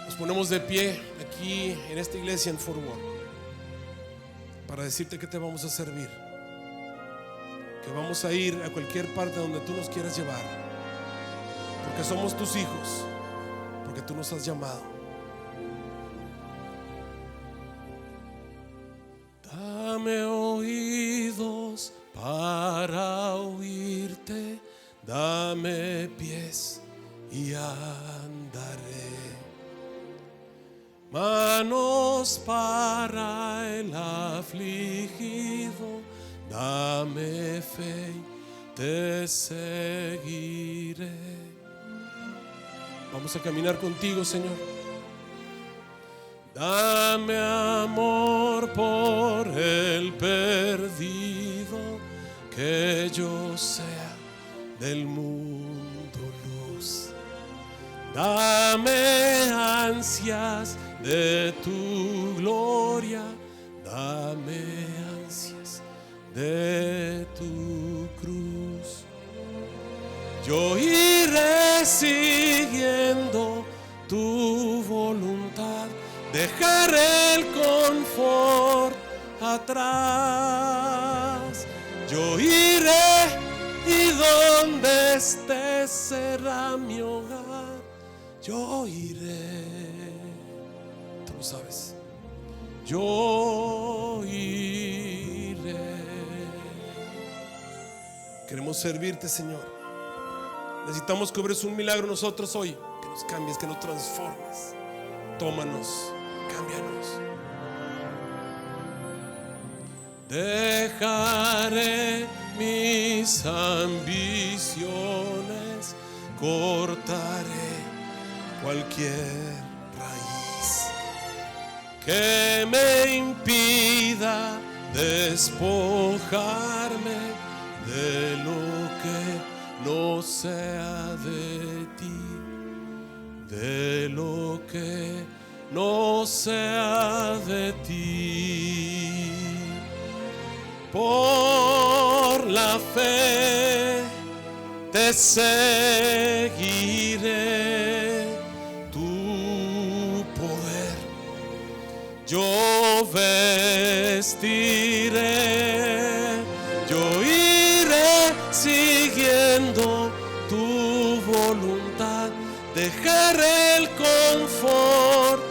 nos ponemos de pie aquí en esta iglesia en Fort Worth para decirte que te vamos a servir, que vamos a ir a cualquier parte donde tú nos quieras llevar, porque somos tus hijos, porque tú nos has llamado. Dame oídos para oírte, dame pies y andaré, manos para el afligido, dame fe, te seguiré. Vamos a caminar contigo, Señor. Dame amor por el perdido, que yo sea del mundo luz. Dame ansias de tu gloria, dame ansias de tu cruz. Yo iré siguiendo tu voluntad, dejaré el confort atrás. Yo iré y donde estés será mi hogar. Yo iré, tú lo sabes. Yo iré. Queremos servirte, Señor. Necesitamos que obres un milagro nosotros hoy, que nos cambies, que nos transformes. Tómanos, cámbianos. Dejaré mis ambiciones, cortaré cualquier raíz que me impida despojarme de lo que no sea de ti, de lo que no sea de ti. Por la fe te seguiré, tu poder yo vestiré, yo iré siguiendo tu voluntad, dejaré el confort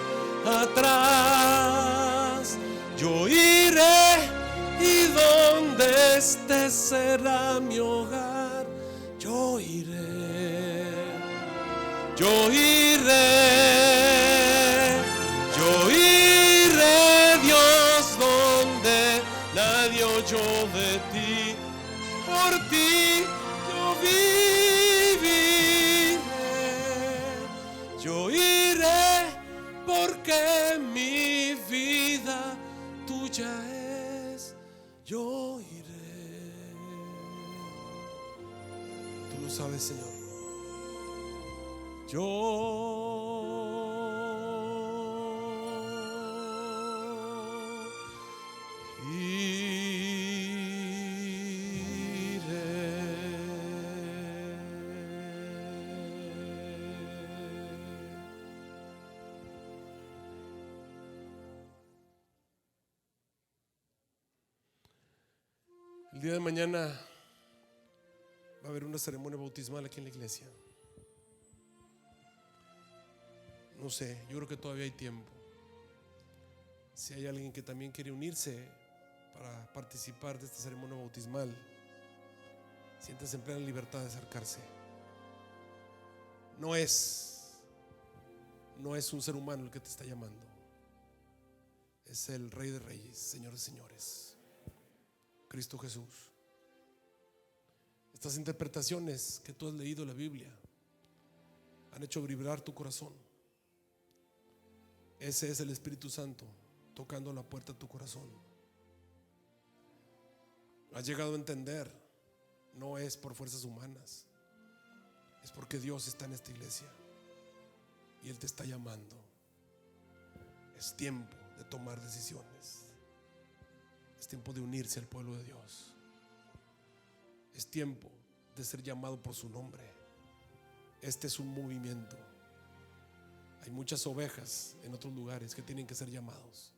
atrás. Yo iré y donde estés será mi hogar. Yo iré, yo iré, yo iré, Dios, donde nadie oyó de ti. Por ti yo viviré, yo iré, porque mi vida tuya es. Yo iré. Tú lo sabes, Señor. El día de mañana va a haber una ceremonia bautismal aquí en la iglesia. No sé, yo creo que todavía hay tiempo. Si hay alguien que también quiere unirse para participar de esta ceremonia bautismal, siéntase en plena libertad de acercarse. No es un ser humano el que te está llamando. Es el Rey de Reyes, Señor de Señores, Cristo Jesús. Estas interpretaciones que tú has leído en la Biblia han hecho vibrar tu corazón. Ese es el Espíritu Santo tocando la puerta de tu corazón. Has llegado a entender, no es por fuerzas humanas, es porque Dios está en esta iglesia y Él te está llamando. Es tiempo de tomar decisiones. Es tiempo de unirse al pueblo de Dios. Es tiempo de ser llamado por su nombre. Este es un movimiento. Hay muchas ovejas en otros lugares que tienen que ser llamados.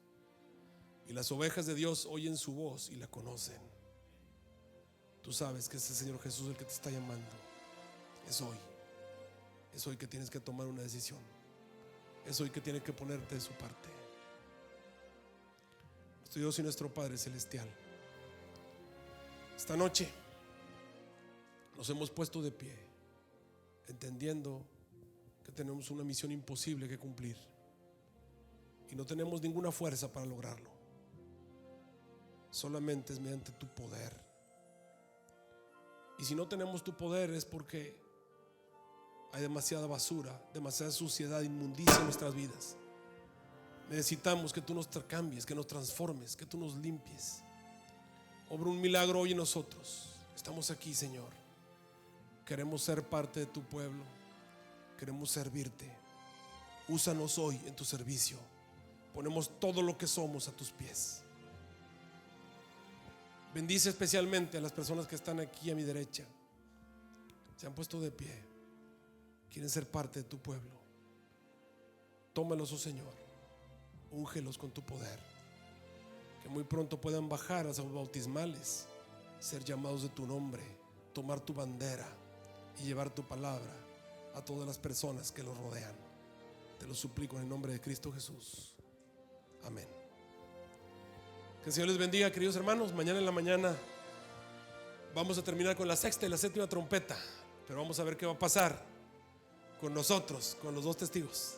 Y las ovejas de Dios oyen su voz y la conocen. Tú sabes que es el Señor Jesús el que te está llamando. Es hoy. Es hoy que tienes que tomar una decisión. Es hoy que tienes que ponerte de su parte. Nuestro Dios y nuestro Padre Celestial, esta noche nos hemos puesto de pie, entendiendo que tenemos una misión imposible que cumplir y no tenemos ninguna fuerza para lograrlo. Solamente es mediante tu poder. Y si no tenemos tu poder es porque hay demasiada basura, demasiada suciedad, inmundicia en nuestras vidas. Necesitamos que tú nos cambies, que nos transformes, que tú nos limpies. Obra un milagro hoy en nosotros. Estamos aquí, Señor. Queremos ser parte de tu pueblo. Queremos servirte. Úsanos hoy en tu servicio. Ponemos todo lo que somos a tus pies. Bendice especialmente a las personas que están aquí a mi derecha. Se han puesto de pie. Quieren ser parte de tu pueblo. Tómalos, oh Señor. Úngelos con tu poder. Que muy pronto puedan bajar a las aguas bautismales, ser llamados de tu nombre, tomar tu bandera y llevar tu palabra a todas las personas que los rodean. Te lo suplico en el nombre de Cristo Jesús. Amén. Que el Señor les bendiga, queridos hermanos. Mañana en la mañana vamos a terminar con la sexta y la séptima trompeta, pero vamos a ver qué va a pasar con nosotros, con los dos testigos.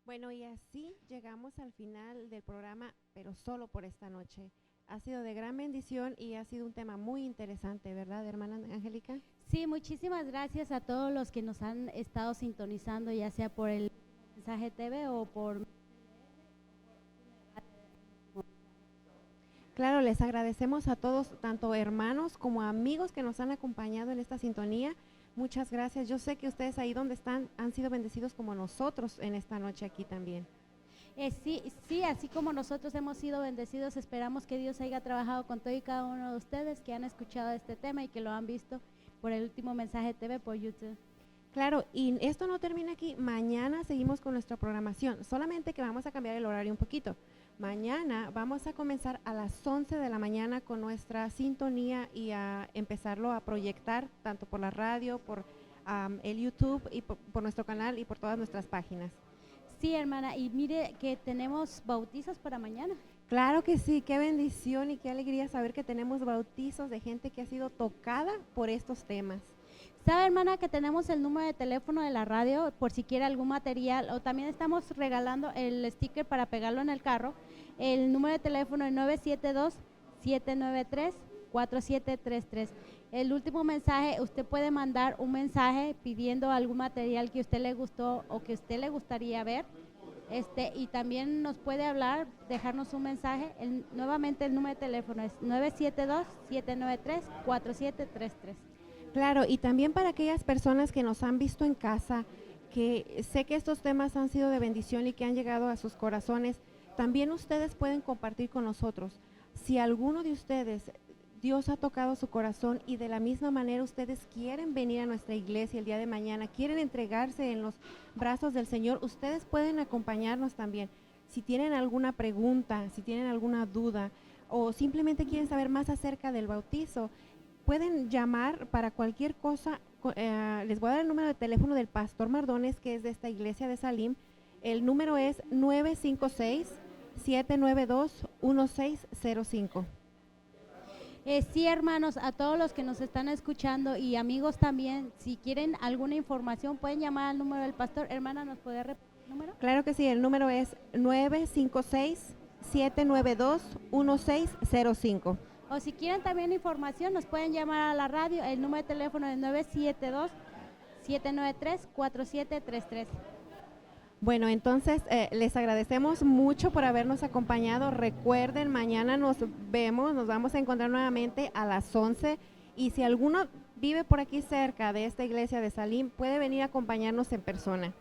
Bueno, y así llegamos al final del programa, pero solo por esta noche. Ha sido de gran bendición y ha sido un tema muy interesante, ¿verdad, hermana Angélica? Sí, muchísimas gracias a todos los que nos han estado sintonizando, ya sea por el mensaje TV o por... Claro, les agradecemos a todos, tanto hermanos como amigos que nos han acompañado en esta sintonía. Muchas gracias. Yo sé que ustedes ahí donde están han sido bendecidos como nosotros en esta noche aquí también. Sí, así como nosotros hemos sido bendecidos, esperamos que Dios haya trabajado con todo y cada uno de ustedes que han escuchado este tema y que lo han visto por el último mensaje TV por YouTube. Claro, y esto no termina aquí. Mañana seguimos con nuestra programación, solamente que vamos a cambiar el horario un poquito. Mañana vamos a comenzar a las 11 de la mañana con nuestra sintonía y a empezarlo a proyectar tanto por la radio, por el YouTube y por nuestro canal y por todas nuestras páginas. Sí, hermana, y mire que tenemos bautizos para mañana. Claro que sí, qué bendición y qué alegría saber que tenemos bautizos de gente que ha sido tocada por estos temas. ¿Sabe, hermana, que tenemos el número de teléfono de la radio por si quiere algún material? O también estamos regalando el sticker para pegarlo en el carro. El número de teléfono es 972-793-4733. El último mensaje, usted puede mandar un mensaje pidiendo algún material que a usted le gustó o que a usted le gustaría ver. Y también nos puede hablar, dejarnos un mensaje. Nuevamente el número de teléfono es 972-793-4733. Claro, y también para aquellas personas que nos han visto en casa, que sé que estos temas han sido de bendición y que han llegado a sus corazones, también ustedes pueden compartir con nosotros. Si alguno de ustedes, Dios ha tocado su corazón y de la misma manera ustedes quieren venir a nuestra iglesia el día de mañana, quieren entregarse en los brazos del Señor, ustedes pueden acompañarnos también. Si tienen alguna pregunta, si tienen alguna duda o simplemente quieren saber más acerca del bautizo, pueden llamar para cualquier cosa. Les voy a dar el número de teléfono del pastor Mardones, que es de esta iglesia de Salim. El número es 956-792-1605. Sí, hermanos, a todos los que nos están escuchando y amigos también, si quieren alguna información pueden llamar al número del pastor. Hermana, ¿nos puede repetir el número? Claro que sí, el número es 956-792-1605. O si quieren también información, nos pueden llamar a la radio. El número de teléfono es 972-793-4733. Bueno, entonces les agradecemos mucho por habernos acompañado. Recuerden, mañana nos vamos a encontrar nuevamente a las 11. Y si alguno vive por aquí cerca de esta iglesia de Salim, puede venir a acompañarnos en persona.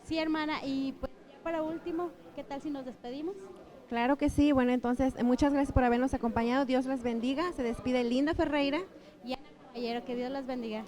Sí, hermana, y pues ya para último, ¿qué tal si nos despedimos? Claro que sí. Bueno, entonces muchas gracias por habernos acompañado. Dios les bendiga. Se despide Linda Ferreira y Ana Caballero. Que Dios las bendiga.